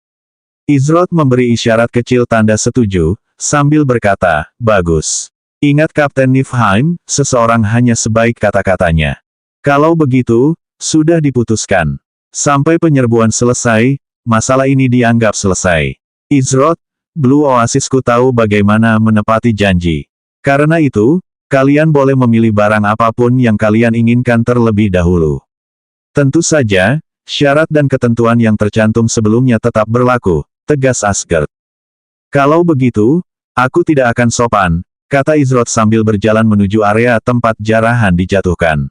Izroth memberi isyarat kecil tanda setuju, sambil berkata, bagus. Ingat Kapten Niflheim, seseorang hanya sebaik kata-katanya. Kalau begitu, sudah diputuskan. Sampai penyerbuan selesai, masalah ini dianggap selesai. Izroth, Blue Oasisku tahu bagaimana menepati janji. Karena itu, kalian boleh memilih barang apapun yang kalian inginkan terlebih dahulu. Tentu saja, syarat dan ketentuan yang tercantum sebelumnya tetap berlaku, tegas Asgard. Kalau begitu, aku tidak akan sopan, kata Izroth sambil berjalan menuju area tempat jarahan dijatuhkan.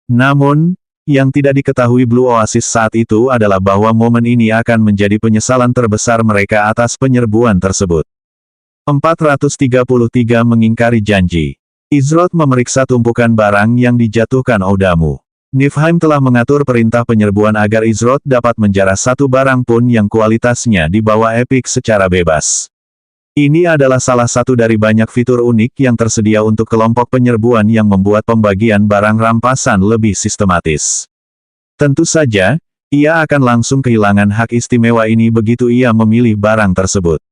Namun, yang tidak diketahui Blue Oasis saat itu adalah bahwa momen ini akan menjadi penyesalan terbesar mereka atas penyerbuan tersebut. 433 mengingkari janji. Izroth memeriksa tumpukan barang yang dijatuhkan Oudamu. Niflheim telah mengatur perintah penyerbuan agar Izroth dapat menjarah satu barang pun yang kualitasnya di bawah epik secara bebas. Ini adalah salah satu dari banyak fitur unik yang tersedia untuk kelompok penyerbuan yang membuat pembagian barang rampasan lebih sistematis. Tentu saja, ia akan langsung kehilangan hak istimewa ini begitu ia memilih barang tersebut.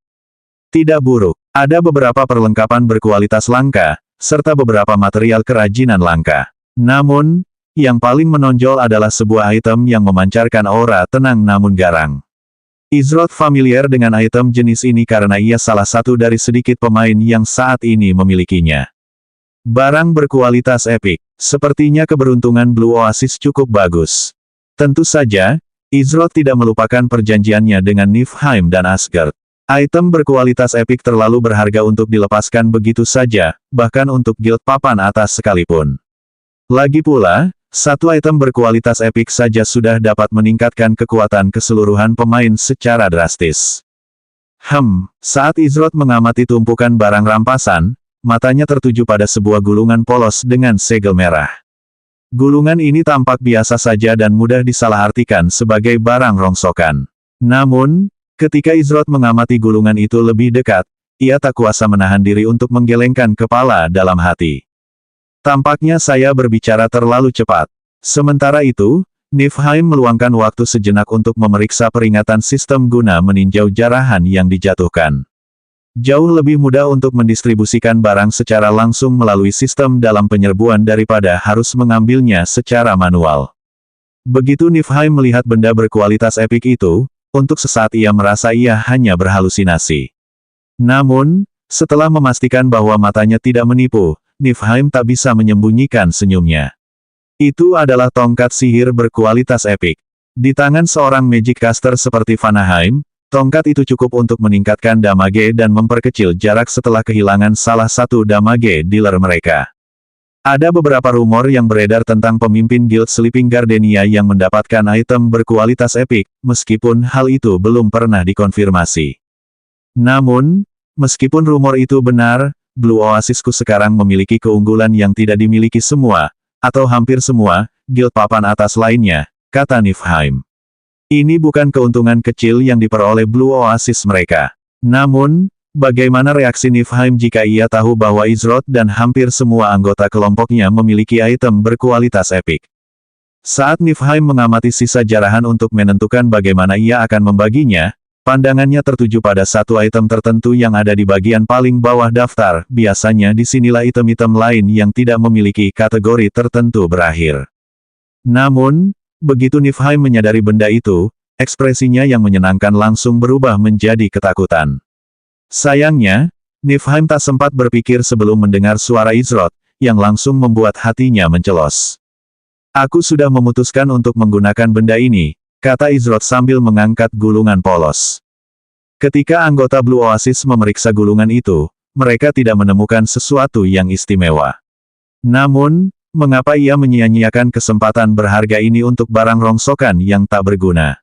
Tidak buruk, ada beberapa perlengkapan berkualitas langka, serta beberapa material kerajinan langka. Namun, yang paling menonjol adalah sebuah item yang memancarkan aura tenang namun garang. Izroth familiar dengan item jenis ini karena ia salah satu dari sedikit pemain yang saat ini memilikinya. Barang berkualitas epik. Sepertinya keberuntungan Blue Oasis cukup bagus. Tentu saja, Izroth tidak melupakan perjanjiannya dengan Niflheim dan Asgard. Item berkualitas epik terlalu berharga untuk dilepaskan begitu saja, bahkan untuk guild papan atas sekalipun. Lagi pula, Satu item berkualitas epik saja sudah dapat meningkatkan kekuatan keseluruhan pemain secara drastis. Saat Izrod mengamati tumpukan barang rampasan, matanya tertuju pada sebuah gulungan polos dengan segel merah. Gulungan ini tampak biasa saja dan mudah disalahartikan sebagai barang rongsokan. Namun, ketika Izrod mengamati gulungan itu lebih dekat, ia tak kuasa menahan diri untuk menggelengkan kepala dalam hati. Tampaknya saya berbicara terlalu cepat. Sementara itu, Niflheim meluangkan waktu sejenak untuk memeriksa peringatan sistem guna meninjau jarahan yang dijatuhkan. Jauh lebih mudah untuk mendistribusikan barang secara langsung melalui sistem dalam penyerbuan daripada harus mengambilnya secara manual. Begitu Niflheim melihat benda berkualitas epik itu, untuk sesaat ia merasa ia hanya berhalusinasi. Namun, setelah memastikan bahwa matanya tidak menipu, Niflheim tak bisa menyembunyikan senyumnya. Itu adalah tongkat sihir berkualitas epik. Di tangan seorang magic caster seperti Vanaheim, tongkat itu cukup untuk meningkatkan damage dan memperkecil jarak setelah kehilangan salah satu damage dealer mereka. Ada beberapa rumor yang beredar tentang pemimpin Guild Sleeping Gardenia yang mendapatkan item berkualitas epik, meskipun hal itu belum pernah dikonfirmasi. Namun, meskipun rumor itu benar, Blue Oasisku sekarang memiliki keunggulan yang tidak dimiliki semua, atau hampir semua, guild papan atas lainnya, kata Niflheim. Ini bukan keuntungan kecil yang diperoleh Blue Oasis mereka. Namun, bagaimana reaksi Niflheim jika ia tahu bahwa Izrod dan hampir semua anggota kelompoknya memiliki item berkualitas epik? Saat Niflheim mengamati sisa jarahan untuk menentukan bagaimana ia akan membaginya, pandangannya tertuju pada satu item tertentu yang ada di bagian paling bawah daftar. Biasanya disinilah item-item lain yang tidak memiliki kategori tertentu berakhir. Namun, begitu Niflheim menyadari benda itu, ekspresinya yang menyenangkan langsung berubah menjadi ketakutan. Sayangnya, Niflheim tak sempat berpikir sebelum mendengar suara Izrod, yang langsung membuat hatinya mencelos. Aku sudah memutuskan untuk menggunakan benda ini, kata Izrod sambil mengangkat gulungan polos. Ketika anggota Blue Oasis memeriksa gulungan itu, mereka tidak menemukan sesuatu yang istimewa. Namun, mengapa ia menyia-nyiakan kesempatan berharga ini untuk barang rongsokan yang tak berguna?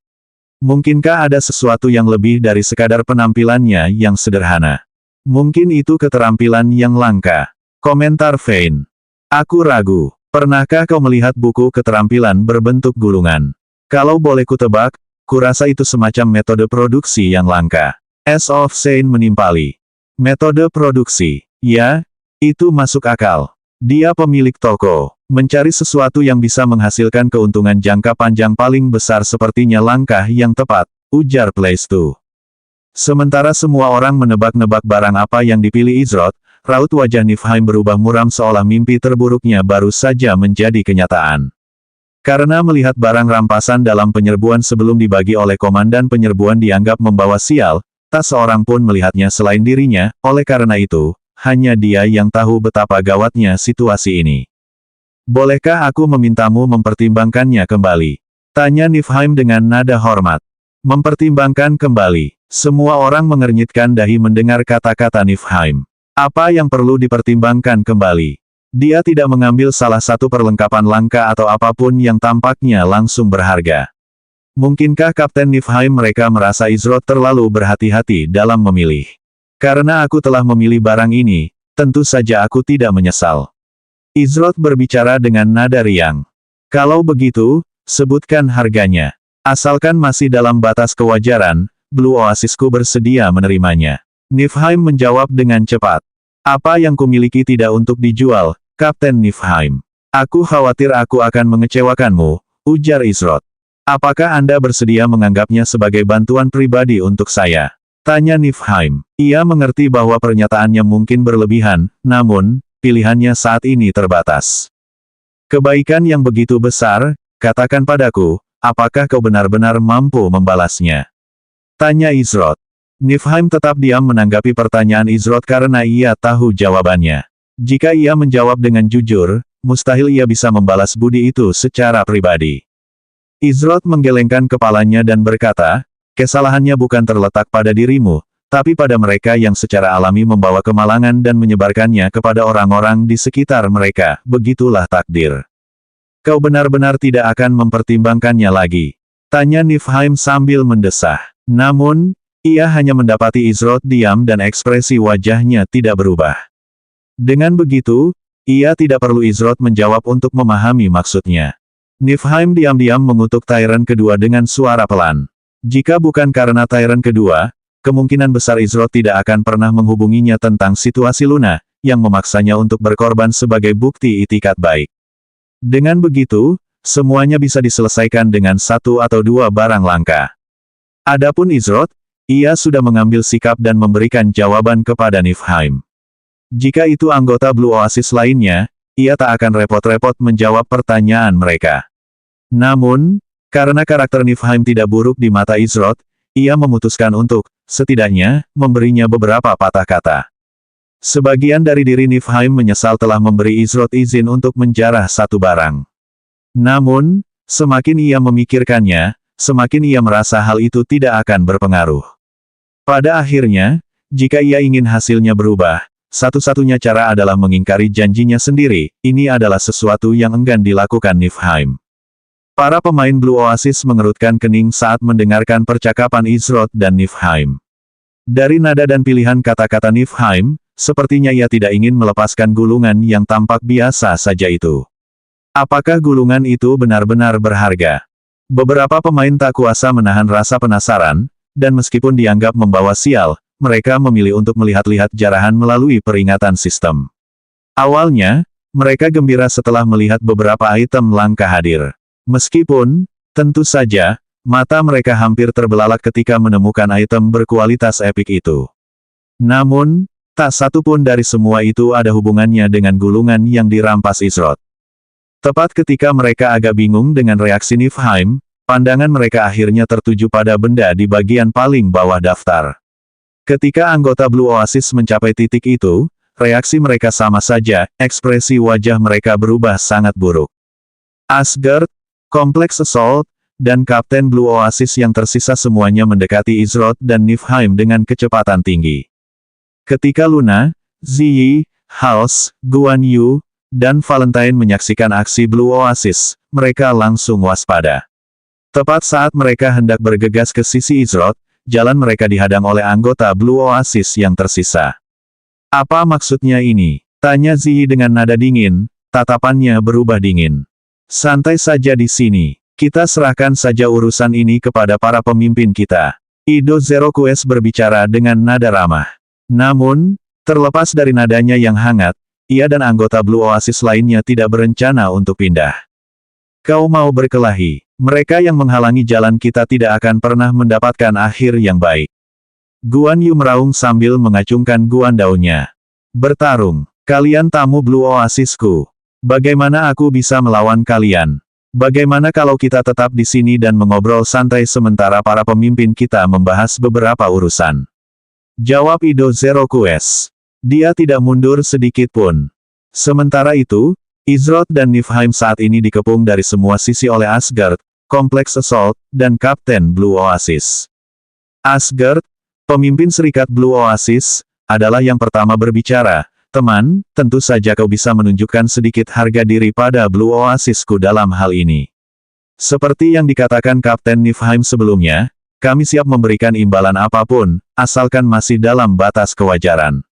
Mungkinkah ada sesuatu yang lebih dari sekadar penampilannya yang sederhana? Mungkin itu keterampilan yang langka. Komentar Vayne. Aku ragu. Pernahkah kau melihat buku keterampilan berbentuk gulungan? Kalau boleh kutebak, kurasa itu semacam metode produksi yang langka. S of Saint menimpali. Metode produksi. Ya, itu masuk akal. Dia pemilik toko. Mencari sesuatu yang bisa menghasilkan keuntungan jangka panjang paling besar sepertinya langkah yang tepat, ujar Pleistu. Sementara semua orang menebak-nebak barang apa yang dipilih Izrod, raut wajah Niflheim berubah muram seolah mimpi terburuknya baru saja menjadi kenyataan. Karena melihat barang rampasan dalam penyerbuan sebelum dibagi oleh komandan penyerbuan dianggap membawa sial, tak seorang pun melihatnya selain dirinya, oleh karena itu, hanya dia yang tahu betapa gawatnya situasi ini. Bolehkah aku memintamu mempertimbangkannya kembali? Tanya Niflheim dengan nada hormat. Mempertimbangkan kembali. Semua orang mengernyitkan dahi mendengar kata-kata Niflheim. Apa yang perlu dipertimbangkan kembali? Dia tidak mengambil salah satu perlengkapan langka atau apapun yang tampaknya langsung berharga. Mungkinkah Kapten Niflheim mereka merasa Izrod terlalu berhati-hati dalam memilih? Karena aku telah memilih barang ini, tentu saja aku tidak menyesal. Izrod berbicara dengan nada riang. Kalau begitu, sebutkan harganya. Asalkan masih dalam batas kewajaran, Blue Oasisku bersedia menerimanya. Niflheim menjawab dengan cepat. Apa yang kumiliki tidak untuk dijual, Kapten Niflheim. Aku khawatir aku akan mengecewakanmu, ujar Izrod. Apakah Anda bersedia menganggapnya sebagai bantuan pribadi untuk saya? Tanya Niflheim. Ia mengerti bahwa pernyataannya mungkin berlebihan, namun, pilihannya saat ini terbatas. Kebaikan yang begitu besar, katakan padaku, apakah kau benar-benar mampu membalasnya? Tanya Izrod. Niflheim tetap diam menanggapi pertanyaan Izrod karena ia tahu jawabannya. Jika ia menjawab dengan jujur, mustahil ia bisa membalas budi itu secara pribadi. Izrod menggelengkan kepalanya dan berkata, kesalahannya bukan terletak pada dirimu, tapi pada mereka yang secara alami membawa kemalangan dan menyebarkannya kepada orang-orang di sekitar mereka, begitulah takdir. Kau benar-benar tidak akan mempertimbangkannya lagi? Tanya Niflheim sambil mendesah. Namun, ia hanya mendapati Izroth diam dan ekspresi wajahnya tidak berubah. Dengan begitu, ia tidak perlu Izroth menjawab untuk memahami maksudnya. Niflheim diam-diam mengutuk Tyrant kedua dengan suara pelan. Jika bukan karena Tyrant kedua, kemungkinan besar Izroth tidak akan pernah menghubunginya tentang situasi Luna, yang memaksanya untuk berkorban sebagai bukti itikat baik. Dengan begitu, semuanya bisa diselesaikan dengan satu atau dua barang langka. Adapun Izroth, ia sudah mengambil sikap dan memberikan jawaban kepada Niflheim. Jika itu anggota Blue Oasis lainnya, ia tak akan repot-repot menjawab pertanyaan mereka. Namun, karena karakter Niflheim tidak buruk di mata Izroth, ia memutuskan untuk, setidaknya, memberinya beberapa patah kata. Sebagian dari diri Niflheim menyesal telah memberi Izroth izin untuk menjarah satu barang. Namun, semakin ia memikirkannya, semakin ia merasa hal itu tidak akan berpengaruh. Pada akhirnya, jika ia ingin hasilnya berubah, satu-satunya cara adalah mengingkari janjinya sendiri. Ini adalah sesuatu yang enggan dilakukan Niflheim. Para pemain Blue Oasis mengerutkan kening saat mendengarkan percakapan Izroth dan Niflheim. Dari nada dan pilihan kata-kata Niflheim, sepertinya ia tidak ingin melepaskan gulungan yang tampak biasa saja itu. Apakah gulungan itu benar-benar berharga? Beberapa pemain tak kuasa menahan rasa penasaran, dan meskipun dianggap membawa sial, mereka memilih untuk melihat-lihat jarahan melalui peringatan sistem. Awalnya, mereka gembira setelah melihat beberapa item langka hadir. Meskipun, tentu saja, mata mereka hampir terbelalak ketika menemukan item berkualitas epik itu. Namun, tak satu pun dari semua itu ada hubungannya dengan gulungan yang dirampas Izroth. Tepat ketika mereka agak bingung dengan reaksi Niflheim, pandangan mereka akhirnya tertuju pada benda di bagian paling bawah daftar. Ketika anggota Blue Oasis mencapai titik itu, reaksi mereka sama saja, ekspresi wajah mereka berubah sangat buruk. Asgard, Complex Assault, dan Kapten Blue Oasis yang tersisa semuanya mendekati Izroth dan Niflheim dengan kecepatan tinggi. Ketika Luna, Ziyi, Hals, Guan Yu, dan Valentine menyaksikan aksi Blue Oasis, mereka langsung waspada. Tepat saat mereka hendak bergegas ke sisi Izroth, jalan mereka dihadang oleh anggota Blue Oasis yang tersisa. Apa maksudnya ini? Tanya Ziyi dengan nada dingin, tatapannya berubah dingin. Santai saja di sini. Kita serahkan saja urusan ini kepada para pemimpin kita. Ido Zero Quest berbicara dengan nada ramah. Namun, terlepas dari nadanya yang hangat, ia dan anggota Blue Oasis lainnya tidak berencana untuk pindah. Kau mau berkelahi? Mereka yang menghalangi jalan kita tidak akan pernah mendapatkan akhir yang baik. Guan Yu meraung sambil mengacungkan guandaunya. Bertarung. Kalian tamu Blue Oasisku. Bagaimana aku bisa melawan kalian? Bagaimana kalau kita tetap di sini dan mengobrol santai sementara para pemimpin kita membahas beberapa urusan? Jawab Ido Zero Quest. Dia tidak mundur sedikit pun. Sementara itu, Izroth dan Niflheim saat ini dikepung dari semua sisi oleh Asgard, Complex Assault, dan Kapten Blue Oasis. Asgard, pemimpin serikat Blue Oasis, adalah yang pertama berbicara. Teman, tentu saja kau bisa menunjukkan sedikit harga diri pada Blue Oasisku dalam hal ini. Seperti yang dikatakan Kapten Niflheim sebelumnya, kami siap memberikan imbalan apapun, asalkan masih dalam batas kewajaran.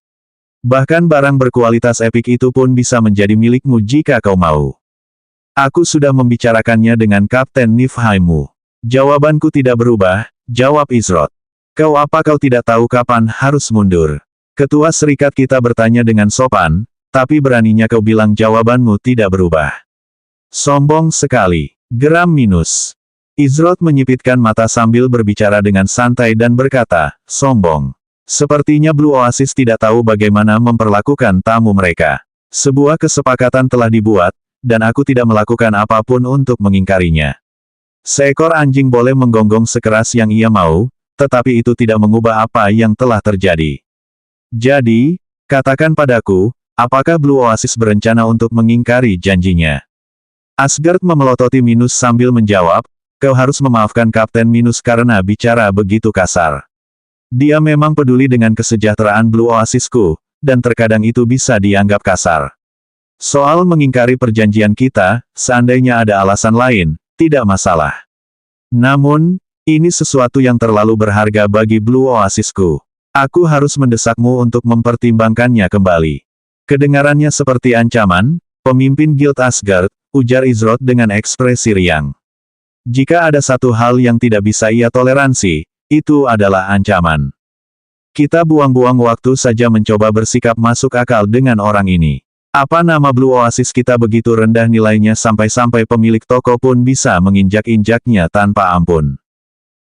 Bahkan barang berkualitas epik itu pun bisa menjadi milikmu jika kau mau. Aku sudah membicarakannya dengan Kapten Niflheimmu. Jawabanku tidak berubah, jawab Izroth. Apa kau tidak tahu kapan harus mundur? Ketua serikat kita bertanya dengan sopan, tapi beraninya kau bilang jawabanmu tidak berubah. Sombong sekali. Geram minus. Izroth menyipitkan mata sambil berbicara dengan santai dan berkata, sombong. Sepertinya Blue Oasis tidak tahu bagaimana memperlakukan tamu mereka. Sebuah kesepakatan telah dibuat, dan aku tidak melakukan apapun untuk mengingkarinya. Seekor anjing boleh menggonggong sekeras yang ia mau, tetapi itu tidak mengubah apa yang telah terjadi. Jadi, katakan padaku, apakah Blue Oasis berencana untuk mengingkari janjinya? Asgard memelototi Minus sambil menjawab, kau harus memaafkan Kapten Minus karena bicara begitu kasar. Dia memang peduli dengan kesejahteraan Blue Oasisku, dan terkadang itu bisa dianggap kasar. Soal mengingkari perjanjian kita, seandainya ada alasan lain, tidak masalah. Namun, ini sesuatu yang terlalu berharga bagi Blue Oasisku. Aku harus mendesakmu untuk mempertimbangkannya kembali. Kedengarannya seperti ancaman, pemimpin Guild Asgard, ujar Izroth dengan ekspresi riang. Jika ada satu hal yang tidak bisa ia toleransi, itu adalah ancaman. Kita buang-buang waktu saja mencoba bersikap masuk akal dengan orang ini. Apa nama Blue Oasis kita begitu rendah nilainya sampai-sampai pemilik toko pun bisa menginjak-injaknya tanpa ampun.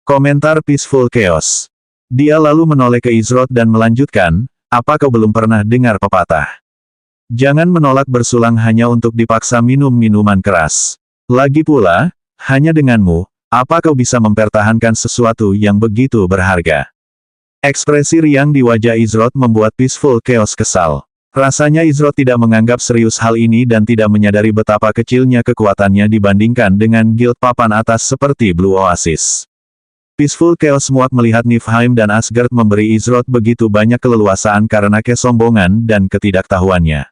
Komentar Peaceful Chaos. Dia lalu menoleh ke Izroth dan melanjutkan, apa kau belum pernah dengar pepatah? Jangan menolak bersulang hanya untuk dipaksa minum minuman keras. Lagi pula, hanya denganmu, apa kau bisa mempertahankan sesuatu yang begitu berharga? Ekspresi riang di wajah Izroth membuat Peaceful Chaos kesal. Rasanya Izroth tidak menganggap serius hal ini dan tidak menyadari betapa kecilnya kekuatannya dibandingkan dengan guild papan atas seperti Blue Oasis. Peaceful Chaos muak melihat Niflheim dan Asgard memberi Izroth begitu banyak keleluasaan karena kesombongan dan ketidaktahuannya.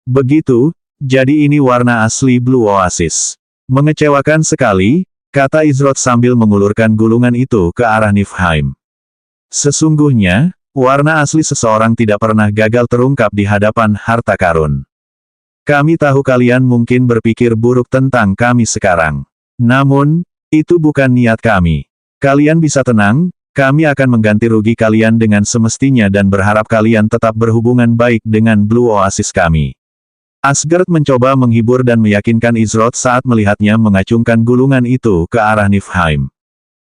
Begitu, jadi ini warna asli Blue Oasis. Mengecewakan sekali, kata Izroth sambil mengulurkan gulungan itu ke arah Niflheim. Sesungguhnya, warna asli seseorang tidak pernah gagal terungkap di hadapan harta karun. Kami tahu kalian mungkin berpikir buruk tentang kami sekarang. Namun, itu bukan niat kami. Kalian bisa tenang, kami akan mengganti rugi kalian dengan semestinya dan berharap kalian tetap berhubungan baik dengan Blue Oasis kami. Asgard mencoba menghibur dan meyakinkan Izroth saat melihatnya mengacungkan gulungan itu ke arah Niflheim.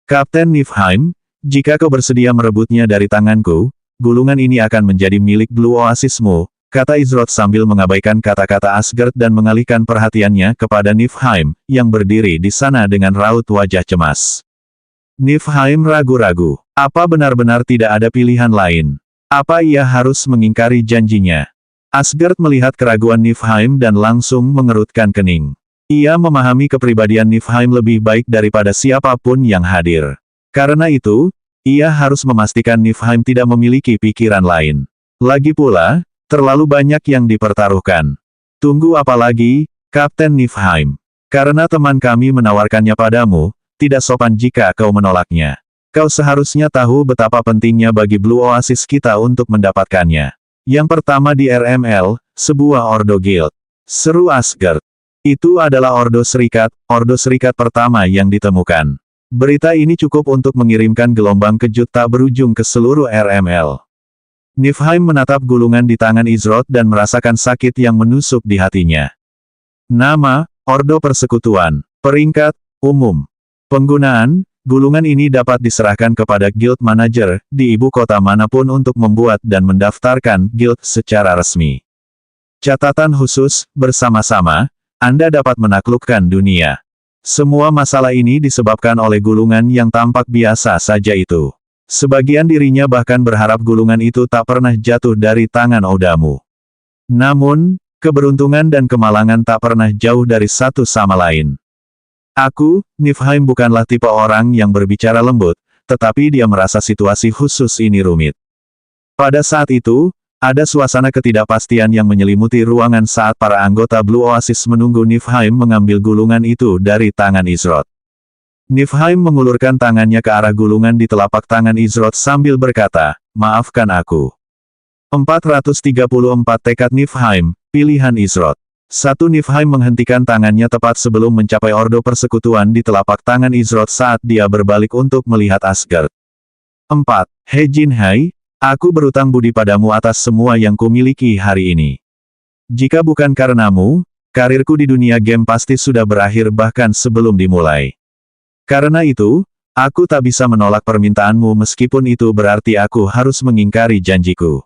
Kapten Niflheim, jika kau bersedia merebutnya dari tanganku, gulungan ini akan menjadi milik Blue Oasismu, kata Izroth sambil mengabaikan kata-kata Asgard dan mengalihkan perhatiannya kepada Niflheim, yang berdiri di sana dengan raut wajah cemas. Niflheim ragu-ragu. Apa benar-benar tidak ada pilihan lain? Apa ia harus mengingkari janjinya? Asgard melihat keraguan Niflheim dan langsung mengerutkan kening. Ia memahami kepribadian Niflheim lebih baik daripada siapapun yang hadir. Karena itu, ia harus memastikan Niflheim tidak memiliki pikiran lain. Lagi pula, terlalu banyak yang dipertaruhkan. Tunggu apa lagi, Kapten Niflheim? Karena teman kami menawarkannya padamu, tidak sopan jika kau menolaknya. Kau seharusnya tahu betapa pentingnya bagi Blue Oasis kita untuk mendapatkannya. Yang pertama di RML, sebuah Ordo Guild. Seru Asgard. Itu adalah Ordo Serikat pertama yang ditemukan. Berita ini cukup untuk mengirimkan gelombang kejut tak berujung ke seluruh RML. Niflheim menatap gulungan di tangan Izroth dan merasakan sakit yang menusuk di hatinya. Nama, Ordo Persekutuan. Peringkat, umum. Penggunaan, gulungan ini dapat diserahkan kepada guild manager, di ibu kota manapun untuk membuat dan mendaftarkan guild secara resmi. Catatan khusus, bersama-sama, Anda dapat menaklukkan dunia. Semua masalah ini disebabkan oleh gulungan yang tampak biasa saja itu. Sebagian dirinya bahkan berharap gulungan itu tak pernah jatuh dari tangan Odamu. Namun, keberuntungan dan kemalangan tak pernah jauh dari satu sama lain. Aku, Niflheim bukanlah tipe orang yang berbicara lembut, tetapi dia merasa situasi khusus ini rumit. Pada saat itu, ada suasana ketidakpastian yang menyelimuti ruangan saat para anggota Blue Oasis menunggu Niflheim mengambil gulungan itu dari tangan Izroth. Niflheim mengulurkan tangannya ke arah gulungan di telapak tangan Izroth sambil berkata, maafkan aku. 434 tekad Niflheim, pilihan Izroth. Satu Niflheim menghentikan tangannya tepat sebelum mencapai Ordo Persekutuan di telapak tangan Izroth saat dia berbalik untuk melihat Asgard. 4. He Jinhai, aku berutang budi padamu atas semua yang kumiliki hari ini. Jika bukan karenamu, karirku di dunia game pasti sudah berakhir bahkan sebelum dimulai. Karena itu, aku tak bisa menolak permintaanmu meskipun itu berarti aku harus mengingkari janjiku.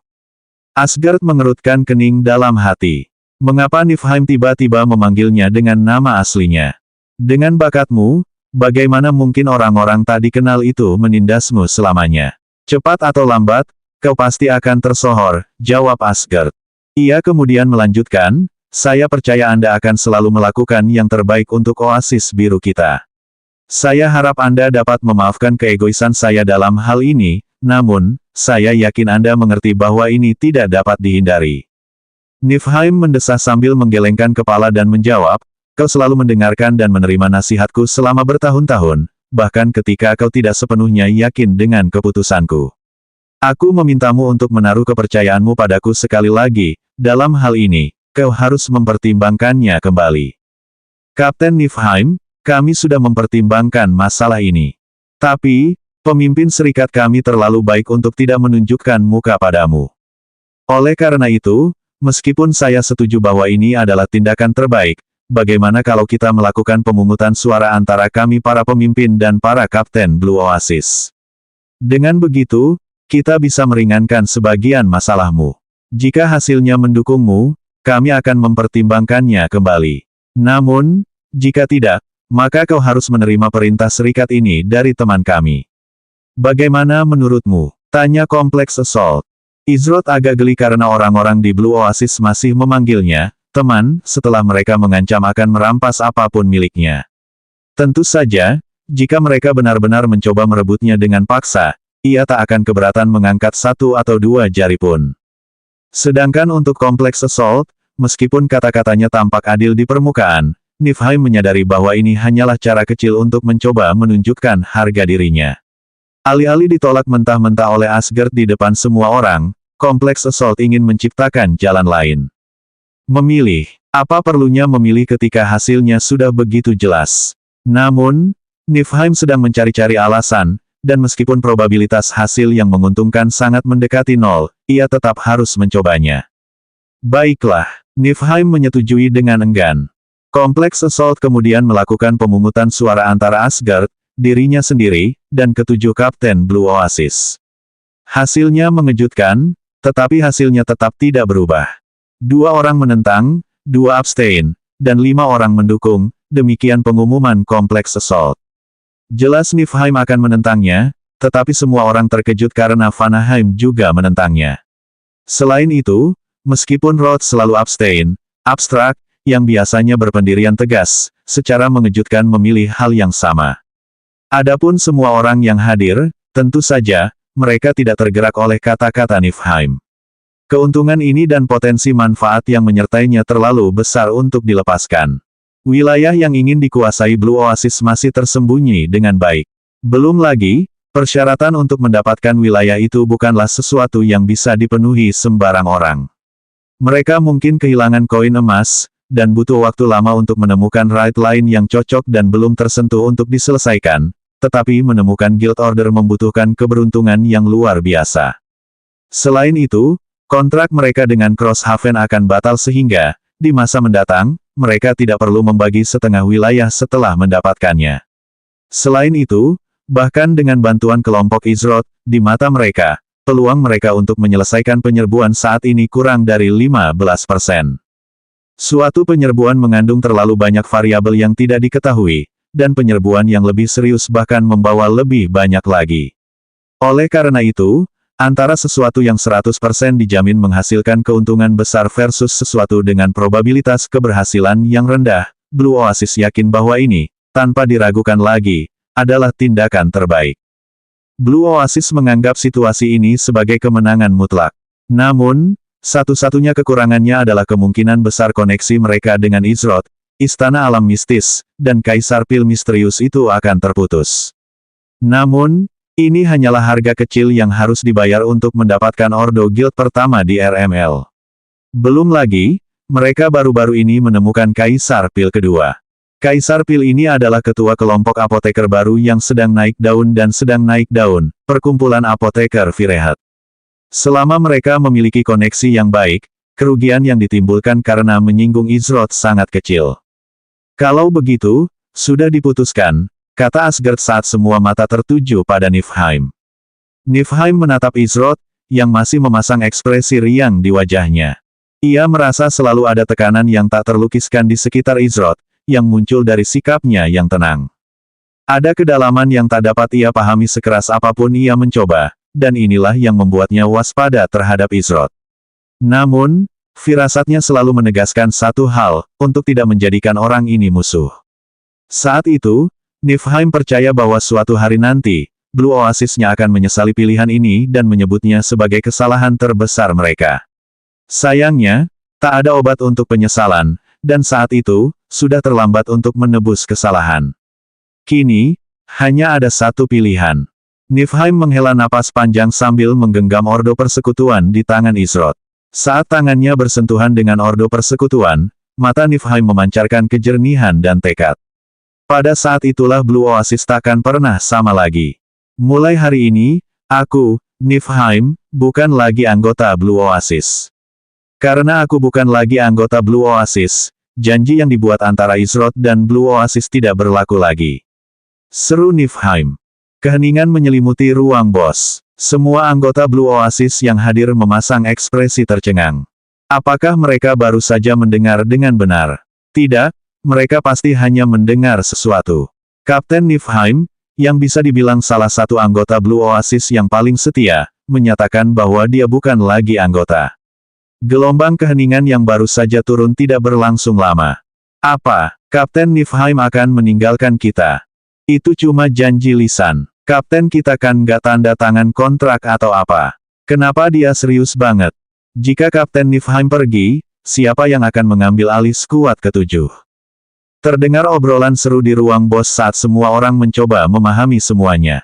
Asgard mengerutkan kening dalam hati. Mengapa Niflheim tiba-tiba memanggilnya dengan nama aslinya? Dengan bakatmu, bagaimana mungkin orang-orang tak dikenal itu menindasmu selamanya? Cepat atau lambat, kau pasti akan tersohor, jawab Asgard. Ia kemudian melanjutkan, saya percaya Anda akan selalu melakukan yang terbaik untuk oasis biru kita. Saya harap Anda dapat memaafkan keegoisan saya dalam hal ini, namun, saya yakin Anda mengerti bahwa ini tidak dapat dihindari. Niflheim mendesah sambil menggelengkan kepala dan menjawab, kau selalu mendengarkan dan menerima nasihatku selama bertahun-tahun, bahkan ketika kau tidak sepenuhnya yakin dengan keputusanku. Aku memintamu untuk menaruh kepercayaanmu padaku sekali lagi, dalam hal ini, kau harus mempertimbangkannya kembali. Kapten Niflheim, kami sudah mempertimbangkan masalah ini. Tapi, pemimpin serikat kami terlalu baik untuk tidak menunjukkan muka padamu. Oleh karena itu, meskipun saya setuju bahwa ini adalah tindakan terbaik, bagaimana kalau kita melakukan pemungutan suara antara kami para pemimpin dan para kapten Blue Oasis? Dengan begitu, kita bisa meringankan sebagian masalahmu. Jika hasilnya mendukungmu, kami akan mempertimbangkannya kembali. Namun, jika tidak, maka kau harus menerima perintah serikat ini dari teman kami. Bagaimana menurutmu? Tanya Kompleks Assault. Izroth agak geli karena orang-orang di Blue Oasis masih memanggilnya teman, setelah mereka mengancam akan merampas apapun miliknya. Tentu saja, jika mereka benar-benar mencoba merebutnya dengan paksa, ia tak akan keberatan mengangkat satu atau dua jari pun. Sedangkan untuk Kompleks Assault, meskipun kata-katanya tampak adil di permukaan, Niflheim menyadari bahwa ini hanyalah cara kecil untuk mencoba menunjukkan harga dirinya. Alih-alih ditolak mentah-mentah oleh Asgard di depan semua orang, Kompleks Assault ingin menciptakan jalan lain. Memilih. Apa perlunya memilih ketika hasilnya sudah begitu jelas? Namun, Niflheim sedang mencari-cari alasan, dan meskipun probabilitas hasil yang menguntungkan sangat mendekati nol, ia tetap harus mencobanya. Baiklah, Niflheim menyetujui dengan enggan. Kompleks Assault kemudian melakukan pemungutan suara antara Asgard, dirinya sendiri, dan ketujuh kapten Blue Oasis. Hasilnya mengejutkan, tetapi hasilnya tetap tidak berubah. 2 orang menentang, 2 abstain, dan 5 orang mendukung, demikian pengumuman Kompleks Assault. Jelas Niflheim akan menentangnya, tetapi semua orang terkejut karena Vanaheim juga menentangnya. Selain itu, meskipun Roth selalu abstain, Abstrak, yang biasanya berpendirian tegas, secara mengejutkan memilih hal yang sama. Adapun semua orang yang hadir, tentu saja, mereka tidak tergerak oleh kata-kata Niflheim. Keuntungan ini dan potensi manfaat yang menyertainya terlalu besar untuk dilepaskan. Wilayah yang ingin dikuasai Blue Oasis masih tersembunyi dengan baik. Belum lagi, persyaratan untuk mendapatkan wilayah itu bukanlah sesuatu yang bisa dipenuhi sembarang orang. Mereka mungkin kehilangan koin emas, dan butuh waktu lama untuk menemukan raid lain yang cocok dan belum tersentuh untuk diselesaikan. Tetapi menemukan guild order membutuhkan keberuntungan yang luar biasa. Selain itu, kontrak mereka dengan Crosshaven akan batal sehingga, di masa mendatang, mereka tidak perlu membagi setengah wilayah setelah mendapatkannya. Selain itu, bahkan dengan bantuan kelompok Izroth, di mata mereka, peluang mereka untuk menyelesaikan penyerbuan saat ini kurang dari 15%. Suatu penyerbuan mengandung terlalu banyak variabel yang tidak diketahui, dan penyerbuan yang lebih serius bahkan membawa lebih banyak lagi. Oleh karena itu, antara sesuatu yang 100% dijamin menghasilkan keuntungan besar versus sesuatu dengan probabilitas keberhasilan yang rendah, Blue Oasis yakin bahwa ini, tanpa diragukan lagi, adalah tindakan terbaik. Blue Oasis menganggap situasi ini sebagai kemenangan mutlak. Namun, satu-satunya kekurangannya adalah kemungkinan besar koneksi mereka dengan Izroth, Istana Alam Mistis, dan Kaisar Pil Misterius itu akan terputus. Namun, ini hanyalah harga kecil yang harus dibayar untuk mendapatkan Ordo Guild pertama di RML. Belum lagi, mereka baru-baru ini menemukan Kaisar Pil kedua. Kaisar Pil ini adalah ketua kelompok apoteker baru yang sedang naik daun dan sedang naik daun, perkumpulan apoteker Virehat. Selama mereka memiliki koneksi yang baik, kerugian yang ditimbulkan karena menyinggung Izroth sangat kecil. Kalau begitu, sudah diputuskan, kata Asgard saat semua mata tertuju pada Niflheim. Niflheim menatap Izroth, yang masih memasang ekspresi riang di wajahnya. Ia merasa selalu ada tekanan yang tak terlukiskan di sekitar Izroth, yang muncul dari sikapnya yang tenang. Ada kedalaman yang tak dapat ia pahami sekeras apapun ia mencoba, dan inilah yang membuatnya waspada terhadap Izroth. Namun, firasatnya selalu menegaskan satu hal, untuk tidak menjadikan orang ini musuh. Saat itu, Niflheim percaya bahwa suatu hari nanti, Blue Oasis-nya akan menyesali pilihan ini dan menyebutnya sebagai kesalahan terbesar mereka. Sayangnya, Tak ada obat untuk penyesalan, dan saat itu, sudah terlambat untuk menebus kesalahan. Kini, hanya ada satu pilihan. Niflheim menghela napas panjang sambil menggenggam Ordo Persekutuan di tangan Izroth. Saat tangannya bersentuhan dengan Ordo Persekutuan, mata Niflheim memancarkan kejernihan dan tekad. Pada saat itulah Blue Oasis takkan pernah sama lagi. Mulai hari ini, aku, Niflheim, bukan lagi anggota Blue Oasis. Karena aku bukan lagi anggota Blue Oasis, janji yang dibuat antara Izroth dan Blue Oasis tidak berlaku lagi. Seru Niflheim. Keheningan menyelimuti ruang bos. Semua anggota Blue Oasis yang hadir memasang ekspresi tercengang. Apakah mereka baru saja mendengar dengan benar? Tidak. Mereka pasti hanya mendengar sesuatu. Kapten Niflheim, yang bisa dibilang salah satu anggota Blue Oasis yang paling setia, menyatakan bahwa dia bukan lagi anggota. Gelombang keheningan yang baru saja turun tidak berlangsung lama. Apa? Kapten Niflheim akan meninggalkan kita? Itu cuma janji lisan. Kapten kita kan nggak tanda tangan kontrak atau apa? Kenapa dia serius banget? Jika Kapten Niflheim pergi, siapa yang akan mengambil alih skuad ketujuh? Terdengar obrolan seru di ruang bos saat semua orang mencoba memahami semuanya.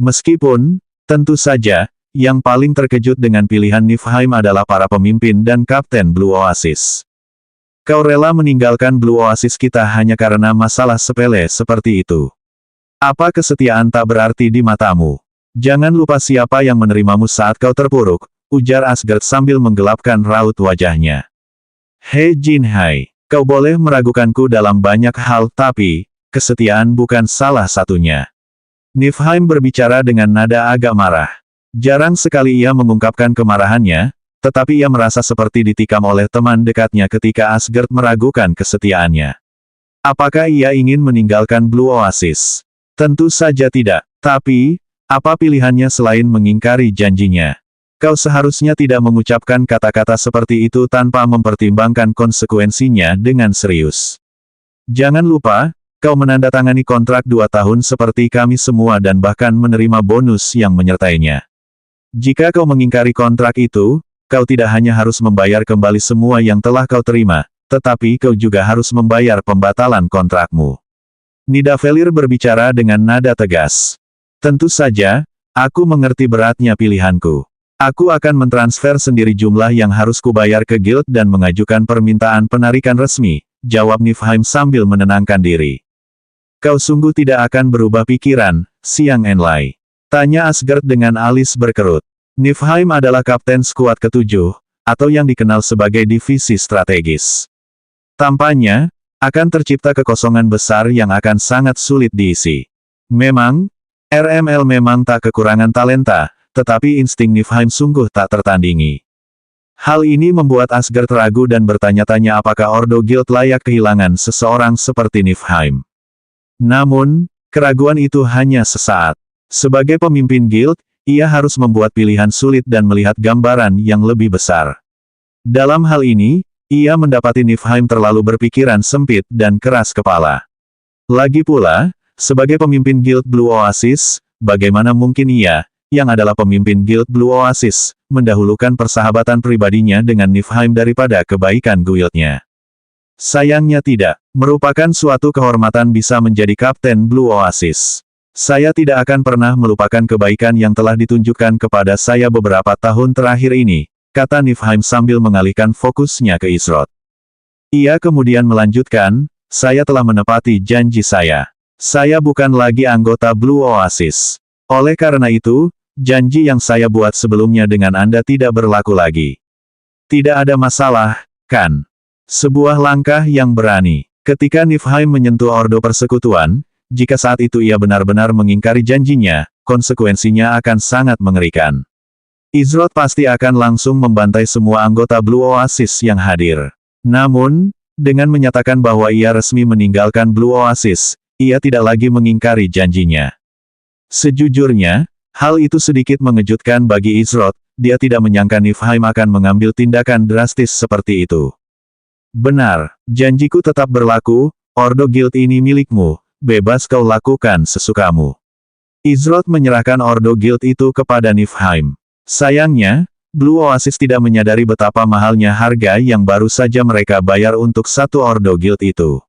Meskipun, tentu saja, yang paling terkejut dengan pilihan Niflheim adalah para pemimpin dan Kapten Blue Oasis. Kau rela meninggalkan Blue Oasis kita hanya karena masalah sepele seperti itu. Apa kesetiaan tak berarti di matamu? Jangan lupa siapa yang menerimamu saat kau terpuruk, ujar Asgard sambil menggelapkan raut wajahnya. Hei Jinhai. Kau boleh meragukanku dalam banyak hal tapi, kesetiaan bukan salah satunya. Niflheim berbicara dengan nada agak marah. Jarang sekali ia mengungkapkan kemarahannya, tetapi ia merasa seperti ditikam oleh teman dekatnya ketika Asgard meragukan kesetiaannya. Apakah ia ingin meninggalkan Blue Oasis? Tentu saja tidak. Tapi, apa pilihannya selain mengingkari janjinya? Kau seharusnya tidak mengucapkan kata-kata seperti itu tanpa mempertimbangkan konsekuensinya dengan serius. Jangan lupa, kau menandatangani kontrak 2 tahun seperti kami semua dan bahkan menerima bonus yang menyertainya. Jika kau mengingkari kontrak itu, kau tidak hanya harus membayar kembali semua yang telah kau terima, tetapi kau juga harus membayar pembatalan kontrakmu. Nidavellir berbicara dengan nada tegas. Tentu saja, aku mengerti beratnya pilihanku. Aku akan mentransfer sendiri jumlah yang harus kubayar ke guild dan mengajukan permintaan penarikan resmi, jawab Niflheim sambil menenangkan diri. Kau sungguh tidak akan berubah pikiran, Xiang Enlai? Tanya Asgard dengan alis berkerut. Niflheim adalah kapten skuad ketujuh, atau yang dikenal sebagai divisi strategis. Tampaknya, akan tercipta kekosongan besar yang akan sangat sulit diisi. Memang, RML memang tak kekurangan talenta, tetapi insting Niflheim sungguh tak tertandingi. Hal ini membuat Asgard ragu dan bertanya-tanya apakah Ordo Guild layak kehilangan seseorang seperti Niflheim. Namun, keraguan itu hanya sesaat. Sebagai pemimpin guild, ia harus membuat pilihan sulit dan melihat gambaran yang lebih besar. Dalam hal ini, ia mendapati Niflheim terlalu berpikiran sempit dan keras kepala. Lagi pula, sebagai pemimpin guild Blue Oasis, bagaimana mungkin ia, yang adalah pemimpin guild Blue Oasis, mendahulukan persahabatan pribadinya dengan Niflheim daripada kebaikan guildnya? Sayangnya tidak. Merupakan suatu kehormatan bisa menjadi kapten Blue Oasis. Saya tidak akan pernah melupakan kebaikan yang telah ditunjukkan kepada saya beberapa tahun terakhir ini, kata Niflheim sambil mengalihkan fokusnya ke Izroth. Ia kemudian melanjutkan, saya telah menepati janji saya. Saya bukan lagi anggota Blue Oasis. Oleh karena itu, janji yang saya buat sebelumnya dengan Anda tidak berlaku lagi. Tidak ada masalah, kan? Sebuah langkah yang berani. Ketika Niflheim menyentuh Ordo Persekutuan, jika saat itu ia benar-benar mengingkari janjinya, konsekuensinya akan sangat mengerikan. Izroth pasti akan langsung membantai semua anggota Blue Oasis yang hadir. Namun, dengan menyatakan bahwa ia resmi meninggalkan Blue Oasis, ia tidak lagi mengingkari janjinya. Sejujurnya, hal itu sedikit mengejutkan bagi Izroth, dia tidak menyangka Niflheim akan mengambil tindakan drastis seperti itu. Benar, janjiku tetap berlaku, Ordo Guild ini milikmu, bebas kau lakukan sesukamu. Izroth menyerahkan Ordo Guild itu kepada Niflheim. Sayangnya, Blue Oasis tidak menyadari betapa mahalnya harga yang baru saja mereka bayar untuk satu Ordo Guild itu.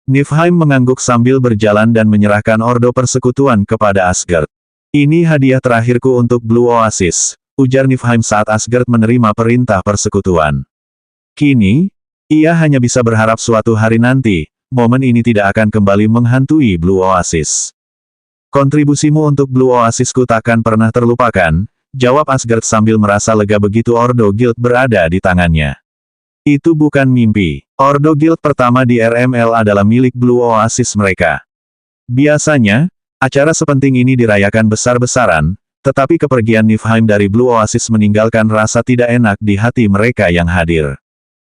Niflheim mengangguk sambil berjalan dan menyerahkan Ordo Persekutuan kepada Asgard. Ini hadiah terakhirku untuk Blue Oasis, ujar Niflheim saat Asgard menerima perintah persekutuan. Kini, ia hanya bisa berharap suatu hari nanti, momen ini tidak akan kembali menghantui Blue Oasis. Kontribusimu untuk Blue Oasisku takkan pernah terlupakan, jawab Asgard sambil merasa lega begitu Ordo Guild berada di tangannya. Itu bukan mimpi. Ordo Guild pertama di RML adalah milik Blue Oasis mereka. Biasanya, acara sepenting ini dirayakan besar-besaran, tetapi kepergian Niflheim dari Blue Oasis meninggalkan rasa tidak enak di hati mereka yang hadir.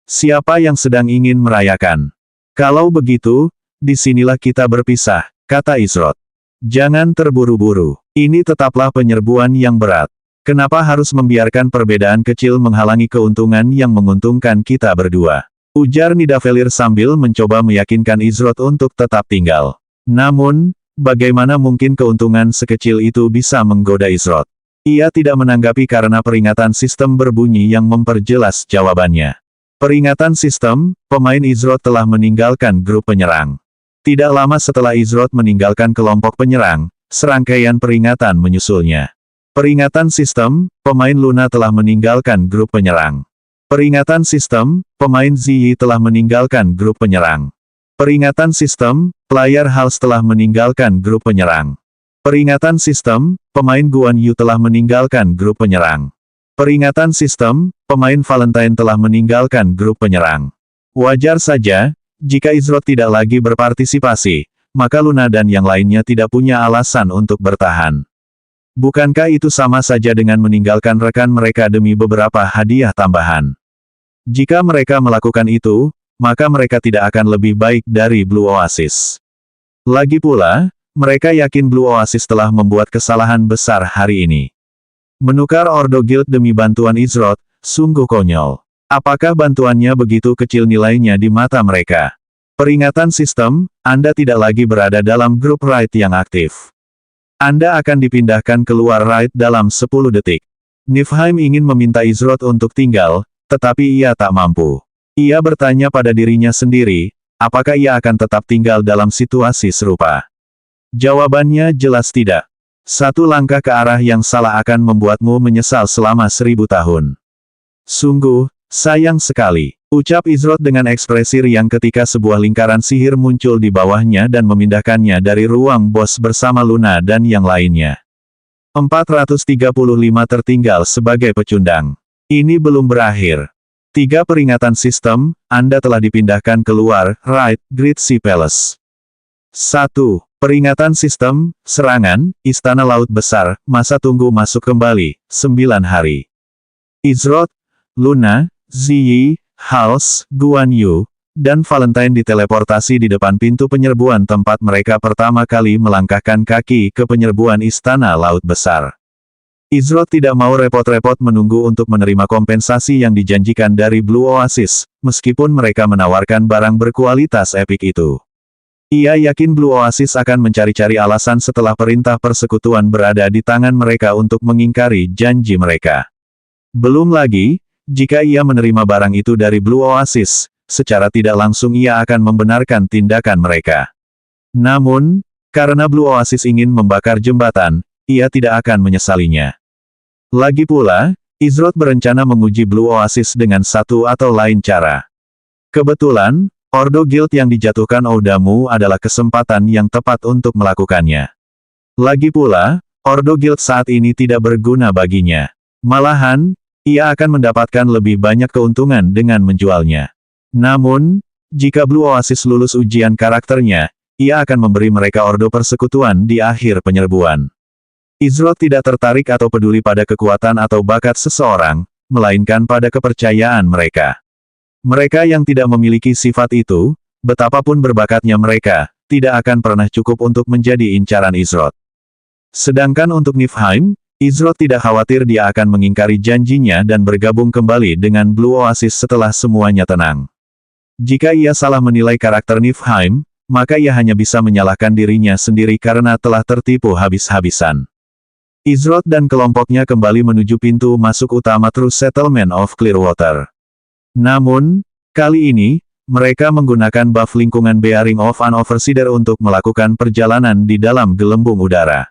Siapa yang sedang ingin merayakan? Kalau begitu, disinilah kita berpisah, kata Izrod. Jangan terburu-buru. Ini tetaplah penyerbuan yang berat. Kenapa harus membiarkan perbedaan kecil menghalangi keuntungan yang menguntungkan kita berdua? Ujar Nidavellir sambil mencoba meyakinkan Izrod untuk tetap tinggal. Namun, bagaimana mungkin keuntungan sekecil itu bisa menggoda Izrod? Ia tidak menanggapi karena peringatan sistem berbunyi yang memperjelas jawabannya. Peringatan sistem, pemain Izrod telah meninggalkan grup penyerang. Tidak lama setelah Izrod meninggalkan kelompok penyerang, serangkaian peringatan menyusulnya. Peringatan sistem, pemain Luna telah meninggalkan grup penyerang. Peringatan sistem, pemain Ziyi telah meninggalkan grup penyerang. Peringatan sistem, player Hals telah meninggalkan grup penyerang. Peringatan sistem, pemain Guan Yu telah meninggalkan grup penyerang. Peringatan sistem, pemain Valentine telah meninggalkan grup penyerang. Wajar saja, jika Izrod tidak lagi berpartisipasi, maka Luna dan yang lainnya tidak punya alasan untuk bertahan. Bukankah itu sama saja dengan meninggalkan rekan mereka demi beberapa hadiah tambahan? Jika mereka melakukan itu, maka mereka tidak akan lebih baik dari Blue Oasis. Lagi pula, mereka yakin Blue Oasis telah membuat kesalahan besar hari ini. Menukar Ordo Guild demi bantuan Izrod, sungguh konyol. Apakah bantuannya begitu kecil nilainya di mata mereka? Peringatan sistem, Anda tidak lagi berada dalam grup raid yang aktif. Anda akan dipindahkan keluar raid dalam 10 detik. Niflheim ingin meminta Izrod untuk tinggal, tetapi ia tak mampu. Ia bertanya pada dirinya sendiri, apakah ia akan tetap tinggal dalam situasi serupa? Jawabannya jelas tidak. Satu langkah ke arah yang salah akan membuatmu menyesal selama 1000 tahun. Sungguh, sayang sekali, ucap Izrod dengan ekspresi riang ketika sebuah lingkaran sihir muncul di bawahnya dan memindahkannya dari ruang bos bersama Luna dan yang lainnya. 435 tertinggal sebagai pecundang. Ini belum berakhir. 3 peringatan sistem, Anda telah dipindahkan keluar, Raid, Great Sea Palace. 1. Peringatan sistem, serangan, Istana Laut Besar, masa tunggu masuk kembali, 9 hari. Izrod, Luna, Ziyi, Hals, Guan Yu, dan Valentine diteleportasi di depan pintu penyerbuan tempat mereka pertama kali melangkahkan kaki ke penyerbuan Istana Laut Besar. Izrod tidak mau repot-repot menunggu untuk menerima kompensasi yang dijanjikan dari Blue Oasis, meskipun mereka menawarkan barang berkualitas epik itu. Ia yakin Blue Oasis akan mencari-cari alasan setelah perintah persekutuan berada di tangan mereka untuk mengingkari janji mereka. Belum lagi, jika ia menerima barang itu dari Blue Oasis, secara tidak langsung ia akan membenarkan tindakan mereka. Namun, karena Blue Oasis ingin membakar jembatan, ia tidak akan menyesalinya. Lagi pula, Izrod berencana menguji Blue Oasis dengan satu atau lain cara. Kebetulan, Ordo Guild yang dijatuhkan Oudamu adalah kesempatan yang tepat untuk melakukannya. Lagi pula, Ordo Guild saat ini tidak berguna baginya. Malahan, ia akan mendapatkan lebih banyak keuntungan dengan menjualnya. Namun, jika Blue Oasis lulus ujian karakternya, ia akan memberi mereka Ordo Persekutuan di akhir penyerbuan. Izrod tidak tertarik atau peduli pada kekuatan atau bakat seseorang, melainkan pada kepercayaan mereka. Mereka yang tidak memiliki sifat itu, betapapun berbakatnya mereka, tidak akan pernah cukup untuk menjadi incaran Izrod. Sedangkan untuk Niflheim, Izrod tidak khawatir dia akan mengingkari janjinya dan bergabung kembali dengan Blue Oasis setelah semuanya tenang. Jika ia salah menilai karakter Niflheim, maka ia hanya bisa menyalahkan dirinya sendiri karena telah tertipu habis-habisan. Izrod dan kelompoknya kembali menuju pintu masuk utama True Settlement of Clearwater. Namun, kali ini, mereka menggunakan buff lingkungan Bearing of an Overseer untuk melakukan perjalanan di dalam gelembung udara.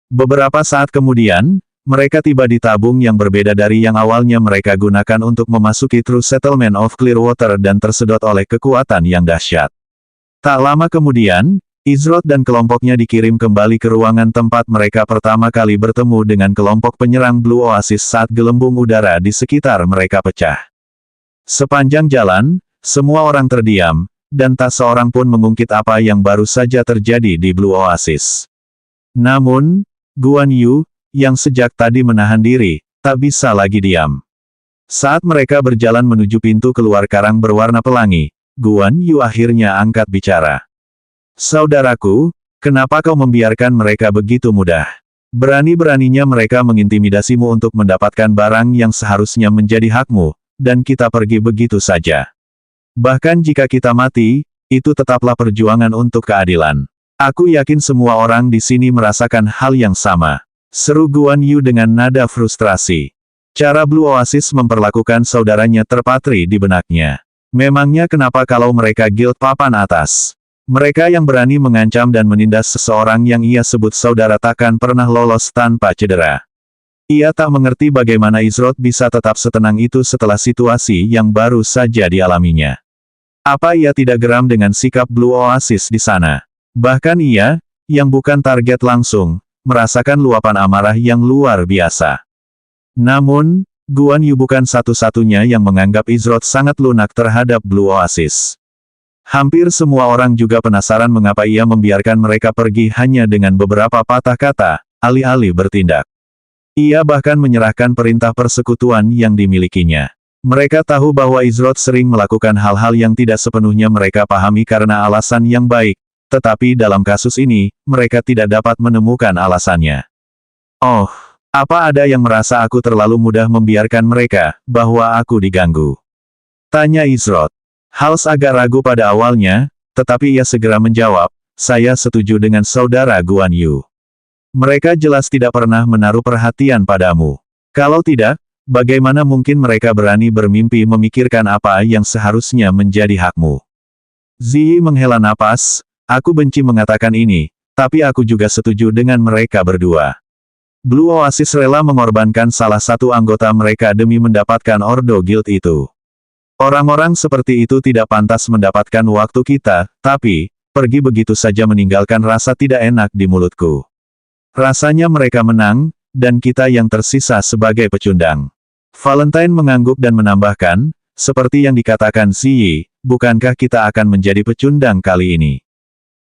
Beberapa saat kemudian, mereka tiba di tabung yang berbeda dari yang awalnya mereka gunakan untuk memasuki True Settlement of Clearwater dan tersedot oleh kekuatan yang dahsyat. Tak lama kemudian, Izrod dan kelompoknya dikirim kembali ke ruangan tempat mereka pertama kali bertemu dengan kelompok penyerang Blue Oasis saat gelembung udara di sekitar mereka pecah. Sepanjang jalan, semua orang terdiam, dan tak seorang pun mengungkit apa yang baru saja terjadi di Blue Oasis. Namun, Guan Yu, yang sejak tadi menahan diri, tak bisa lagi diam. Saat mereka berjalan menuju pintu keluar karang berwarna pelangi, Guan Yu akhirnya angkat bicara. Saudaraku, kenapa kau membiarkan mereka begitu mudah? Berani-beraninya mereka mengintimidasimu untuk mendapatkan barang yang seharusnya menjadi hakmu, dan kita pergi begitu saja. Bahkan jika kita mati, itu tetaplah perjuangan untuk keadilan. Aku yakin semua orang di sini merasakan hal yang sama. Seru Guan Yu dengan nada frustrasi. Cara Blue Oasis memperlakukan saudaranya terpatri di benaknya. Memangnya kenapa kalau mereka guild papan atas? Mereka yang berani mengancam dan menindas seseorang yang ia sebut saudara takkan pernah lolos tanpa cedera. Ia tak mengerti bagaimana Izrod bisa tetap setenang itu setelah situasi yang baru saja dialaminya. Apa ia tidak geram dengan sikap Blue Oasis di sana? Bahkan ia, yang bukan target langsung, merasakan luapan amarah yang luar biasa. Namun, Guan Yu bukan satu-satunya yang menganggap Izrod sangat lunak terhadap Blue Oasis. Hampir semua orang juga penasaran mengapa ia membiarkan mereka pergi hanya dengan beberapa patah kata, alih-alih bertindak. Ia bahkan menyerahkan perintah persekutuan yang dimilikinya. Mereka tahu bahwa Izrod sering melakukan hal-hal yang tidak sepenuhnya mereka pahami karena alasan yang baik, tetapi dalam kasus ini, mereka tidak dapat menemukan alasannya. Oh, apa ada yang merasa aku terlalu mudah membiarkan mereka, bahwa aku diganggu? Tanya Izrod. Hals agak ragu pada awalnya, tetapi ia segera menjawab, saya setuju dengan saudara Guan Yu. Mereka jelas tidak pernah menaruh perhatian padamu. Kalau tidak, bagaimana mungkin mereka berani bermimpi memikirkan apa yang seharusnya menjadi hakmu? Ziyi menghela napas, aku benci mengatakan ini, tapi aku juga setuju dengan mereka berdua. Blue Oasis rela mengorbankan salah satu anggota mereka demi mendapatkan Ordo Guild itu. Orang-orang seperti itu tidak pantas mendapatkan waktu kita, tapi, pergi begitu saja meninggalkan rasa tidak enak di mulutku. Rasanya mereka menang, dan kita yang tersisa sebagai pecundang. Valentine mengangguk dan menambahkan, seperti yang dikatakan Ziyi, bukankah kita akan menjadi pecundang kali ini?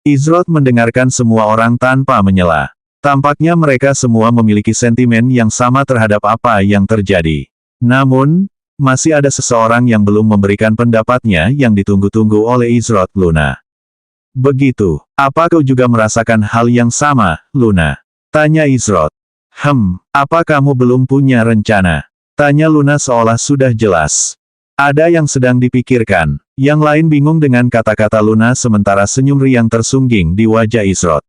Izrod mendengarkan semua orang tanpa menyela. Tampaknya mereka semua memiliki sentimen yang sama terhadap apa yang terjadi. Namun, masih ada seseorang yang belum memberikan pendapatnya yang ditunggu-tunggu oleh Izrod, Luna. Begitu, apa kau juga merasakan hal yang sama, Luna? Tanya Izrod. Apa kamu belum punya rencana? Tanya Luna seolah sudah jelas. Ada yang sedang dipikirkan. Yang lain bingung dengan kata-kata Luna sementara senyum riang tersungging di wajah Izrod.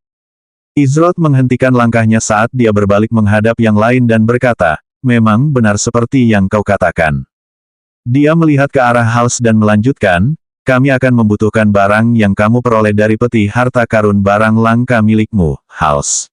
Izrod menghentikan langkahnya saat dia berbalik menghadap yang lain dan berkata, memang benar seperti yang kau katakan. Dia melihat ke arah Hals dan melanjutkan, kami akan membutuhkan barang yang kamu peroleh dari peti harta karun barang langka milikmu, Hals.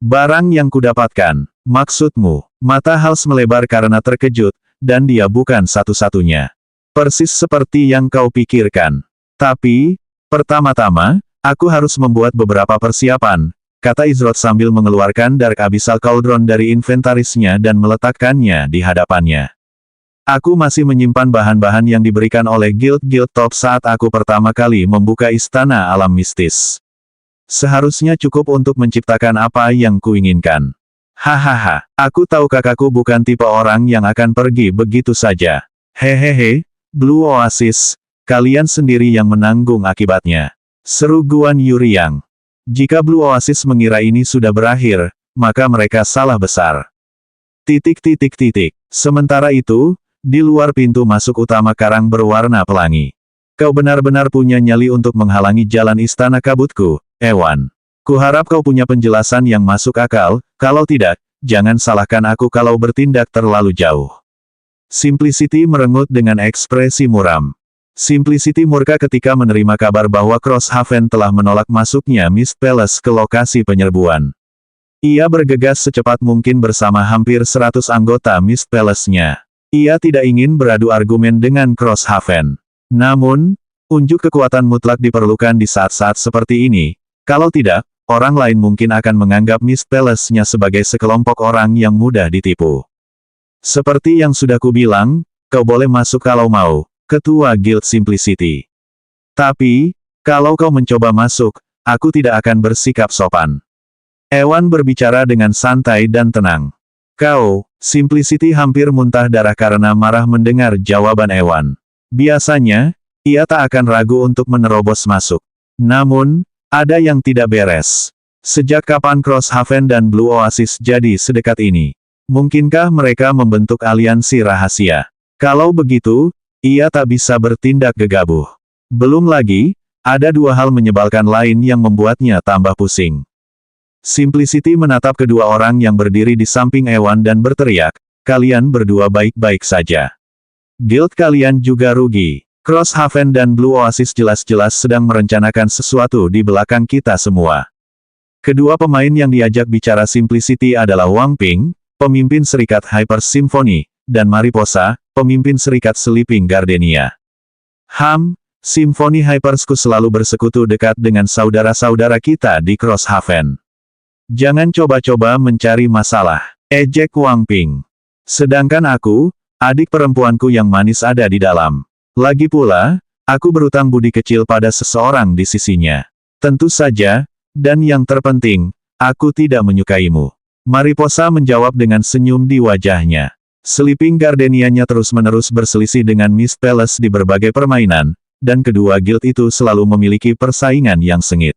Barang yang kudapatkan, maksudmu? Mata Hals melebar karena terkejut, dan dia bukan satu-satunya. Persis seperti yang kau pikirkan. Tapi, pertama-tama, aku harus membuat beberapa persiapan, kata Izrod sambil mengeluarkan Dark Abyssal Cauldron dari inventarisnya dan meletakkannya di hadapannya. Aku masih menyimpan bahan-bahan yang diberikan oleh guild-guild top saat aku pertama kali membuka istana alam mistis. Seharusnya cukup untuk menciptakan apa yang kuinginkan. Hahaha, aku tahu kakakku bukan tipe orang yang akan pergi begitu saja. Hehehe, Blue Oasis, kalian sendiri yang menanggung akibatnya. Seru Guan Yu riang. Jika Blue Oasis mengira ini sudah berakhir, maka mereka salah besar. Sementara itu, di luar pintu masuk utama karang berwarna pelangi. Kau benar-benar punya nyali untuk menghalangi jalan istana kabutku, Ewan. Kuharap kau punya penjelasan yang masuk akal, kalau tidak, jangan salahkan aku kalau bertindak terlalu jauh. Simplicity merengut dengan ekspresi muram. Simplicity murka ketika menerima kabar bahwa Crosshaven telah menolak masuknya Mist Palace ke lokasi penyerbuan. Ia bergegas secepat mungkin bersama hampir 100 anggota Mist Palace-nya. Ia tidak ingin beradu argumen dengan Crosshaven. Namun, unjuk kekuatan mutlak diperlukan di saat-saat seperti ini. Kalau tidak, orang lain mungkin akan menganggap Mist Palace-nya sebagai sekelompok orang yang mudah ditipu. Seperti yang sudah kubilang, kau boleh masuk kalau mau, Ketua Guild Simplicity. Tapi, kalau kau mencoba masuk, aku tidak akan bersikap sopan. Ewan berbicara dengan santai dan tenang. Kau, Simplicity hampir muntah darah karena marah mendengar jawaban Ewan. Biasanya, ia tak akan ragu untuk menerobos masuk. Namun, ada yang tidak beres. Sejak kapan Crosshaven dan Blue Oasis jadi sedekat ini? Mungkinkah mereka membentuk aliansi rahasia? Kalau begitu, ia tak bisa bertindak gegabah. Belum lagi, ada dua hal menyebalkan lain yang membuatnya tambah pusing. Simplicity menatap kedua orang yang berdiri di samping Ewan dan berteriak, kalian berdua baik-baik saja. Guild kalian juga rugi. Crosshaven dan Blue Oasis jelas-jelas sedang merencanakan sesuatu di belakang kita semua. Kedua pemain yang diajak bicara Simplicity adalah Wang Ping, pemimpin Serikat Hyper Symphony, dan Mariposa, pemimpin Serikat Sleeping Gardenia. Symphony Hypersku selalu bersekutu dekat dengan saudara-saudara kita di Crosshaven. Jangan coba-coba mencari masalah, ejek Wang Ping. Sedangkan aku, adik perempuanku yang manis ada di dalam. Lagi pula, aku berutang budi kecil pada seseorang di sisinya. Tentu saja, dan yang terpenting, aku tidak menyukaimu. Mariposa menjawab dengan senyum di wajahnya. Sleeping Gardenia-nya terus-menerus berselisih dengan Mist Palace di berbagai permainan, dan kedua guild itu selalu memiliki persaingan yang sengit.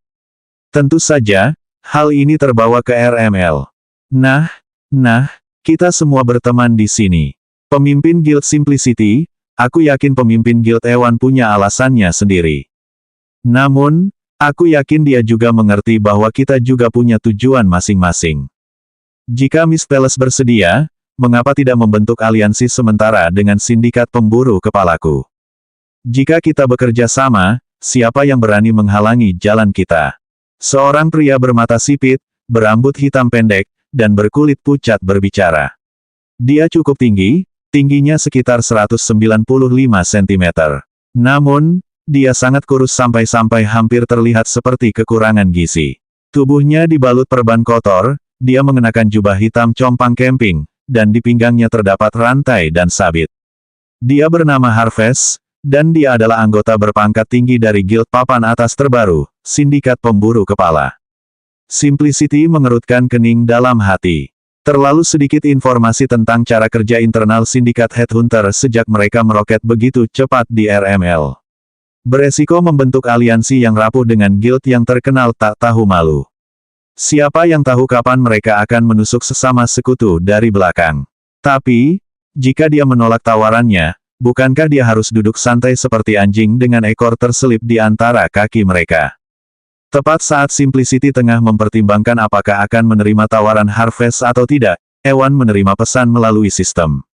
Tentu saja, hal ini terbawa ke RML. Nah, kita semua berteman di sini. Pemimpin Guild Simplicity, aku yakin pemimpin Guild Ewan punya alasannya sendiri. Namun, aku yakin dia juga mengerti bahwa kita juga punya tujuan masing-masing. Jika Mist Palace bersedia, mengapa tidak membentuk aliansi sementara dengan sindikat pemburu kepalaku? Jika kita bekerja sama, siapa yang berani menghalangi jalan kita? Seorang pria bermata sipit, berambut hitam pendek, dan berkulit pucat berbicara. Dia cukup tinggi, tingginya sekitar 195 cm. Namun, dia sangat kurus sampai-sampai hampir terlihat seperti kekurangan gizi. Tubuhnya dibalut perban kotor, dia mengenakan jubah hitam compang camping, dan di pinggangnya terdapat rantai dan sabit. Dia bernama Harvest, dan dia adalah anggota berpangkat tinggi dari Guild Papan Atas terbaru, Sindikat Pemburu Kepala. Simplicity mengerutkan kening dalam hati. Terlalu sedikit informasi tentang cara kerja internal sindikat Headhunter sejak mereka meroket begitu cepat di RML. Beresiko membentuk aliansi yang rapuh dengan guild yang terkenal tak tahu malu. Siapa yang tahu kapan mereka akan menusuk sesama sekutu dari belakang. Tapi, jika dia menolak tawarannya, bukankah dia harus duduk santai seperti anjing dengan ekor terselip di antara kaki mereka? Tepat saat Simplicity tengah mempertimbangkan apakah akan menerima tawaran Harvest atau tidak, Ewan menerima pesan melalui sistem.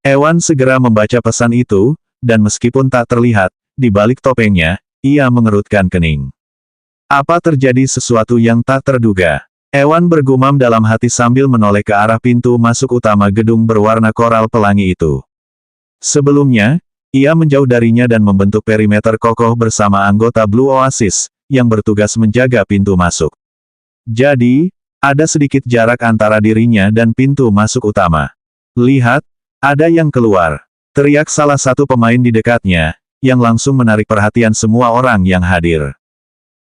Ewan segera membaca pesan itu, dan meskipun tak terlihat, di balik topengnya, ia mengerutkan kening. Apa terjadi sesuatu yang tak terduga? Ewan bergumam dalam hati sambil menoleh ke arah pintu masuk utama gedung berwarna koral pelangi itu. Sebelumnya, ia menjauh darinya dan membentuk perimeter kokoh bersama anggota Blue Oasis, yang bertugas menjaga pintu masuk. Jadi, ada sedikit jarak antara dirinya dan pintu masuk utama. Lihat, ada yang keluar. Teriak salah satu pemain di dekatnya, yang langsung menarik perhatian semua orang yang hadir.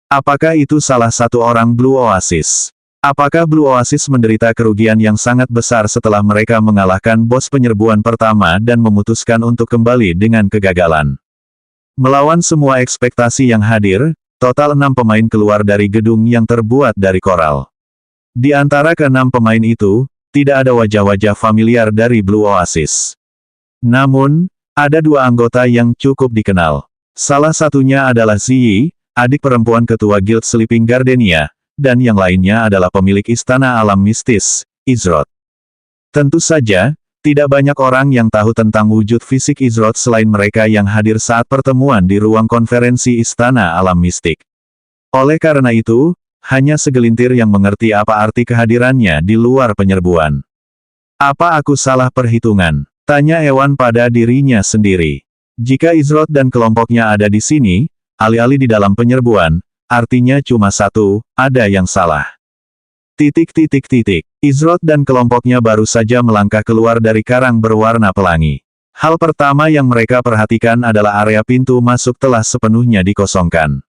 Apakah itu salah satu orang Blue Oasis? Apakah Blue Oasis menderita kerugian yang sangat besar setelah mereka mengalahkan bos penyerbuan pertama dan memutuskan untuk kembali dengan kegagalan? Melawan semua ekspektasi yang hadir, total 6 pemain keluar dari gedung yang terbuat dari koral. Di antara ke-6 pemain itu, tidak ada wajah-wajah familiar dari Blue Oasis. Namun, ada 2 anggota yang cukup dikenal. Salah satunya adalah Ziyi, adik perempuan ketua Guild Sleeping Gardenia, dan yang lainnya adalah pemilik istana alam mistis, Izroth. Tentu saja, tidak banyak orang yang tahu tentang wujud fisik Izroth selain mereka yang hadir saat pertemuan di ruang konferensi istana alam mistik. Oleh karena itu, hanya segelintir yang mengerti apa arti kehadirannya di luar penyerbuan. Apa aku salah perhitungan? Tanya Ewan pada dirinya sendiri. Jika Izroth dan kelompoknya ada di sini, alih-alih di dalam penyerbuan, artinya cuma satu, ada yang salah. Izroth dan kelompoknya baru saja melangkah keluar dari karang berwarna pelangi. Hal pertama yang mereka perhatikan adalah area pintu masuk telah sepenuhnya dikosongkan.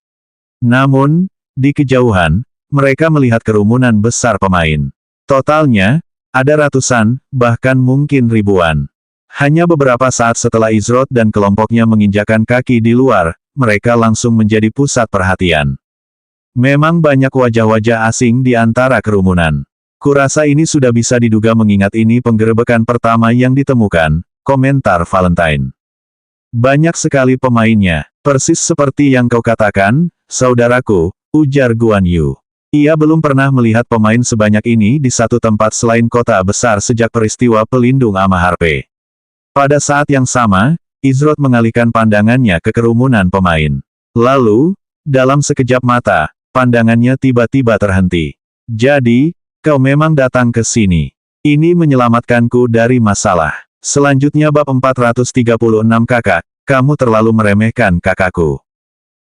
Namun, di kejauhan, mereka melihat kerumunan besar pemain. Totalnya, ada ratusan, bahkan mungkin ribuan. Hanya beberapa saat setelah Izroth dan kelompoknya menginjakan kaki di luar, mereka langsung menjadi pusat perhatian. Memang banyak wajah-wajah asing di antara kerumunan. Kurasa ini sudah bisa diduga mengingat ini penggerebekan pertama yang ditemukan, komentar Valentine. Banyak sekali pemainnya, persis seperti yang kau katakan, saudaraku, ujar Guan Yu. Ia belum pernah melihat pemain sebanyak ini di satu tempat selain kota besar sejak peristiwa pelindung Amaharpe. Pada saat yang sama, Izroth mengalihkan pandangannya ke kerumunan pemain. Lalu, dalam sekejap mata, pandangannya tiba-tiba terhenti. Jadi, kau memang datang ke sini. Ini menyelamatkanku dari masalah. Selanjutnya bab 436 kakak, kamu terlalu meremehkan kakakku.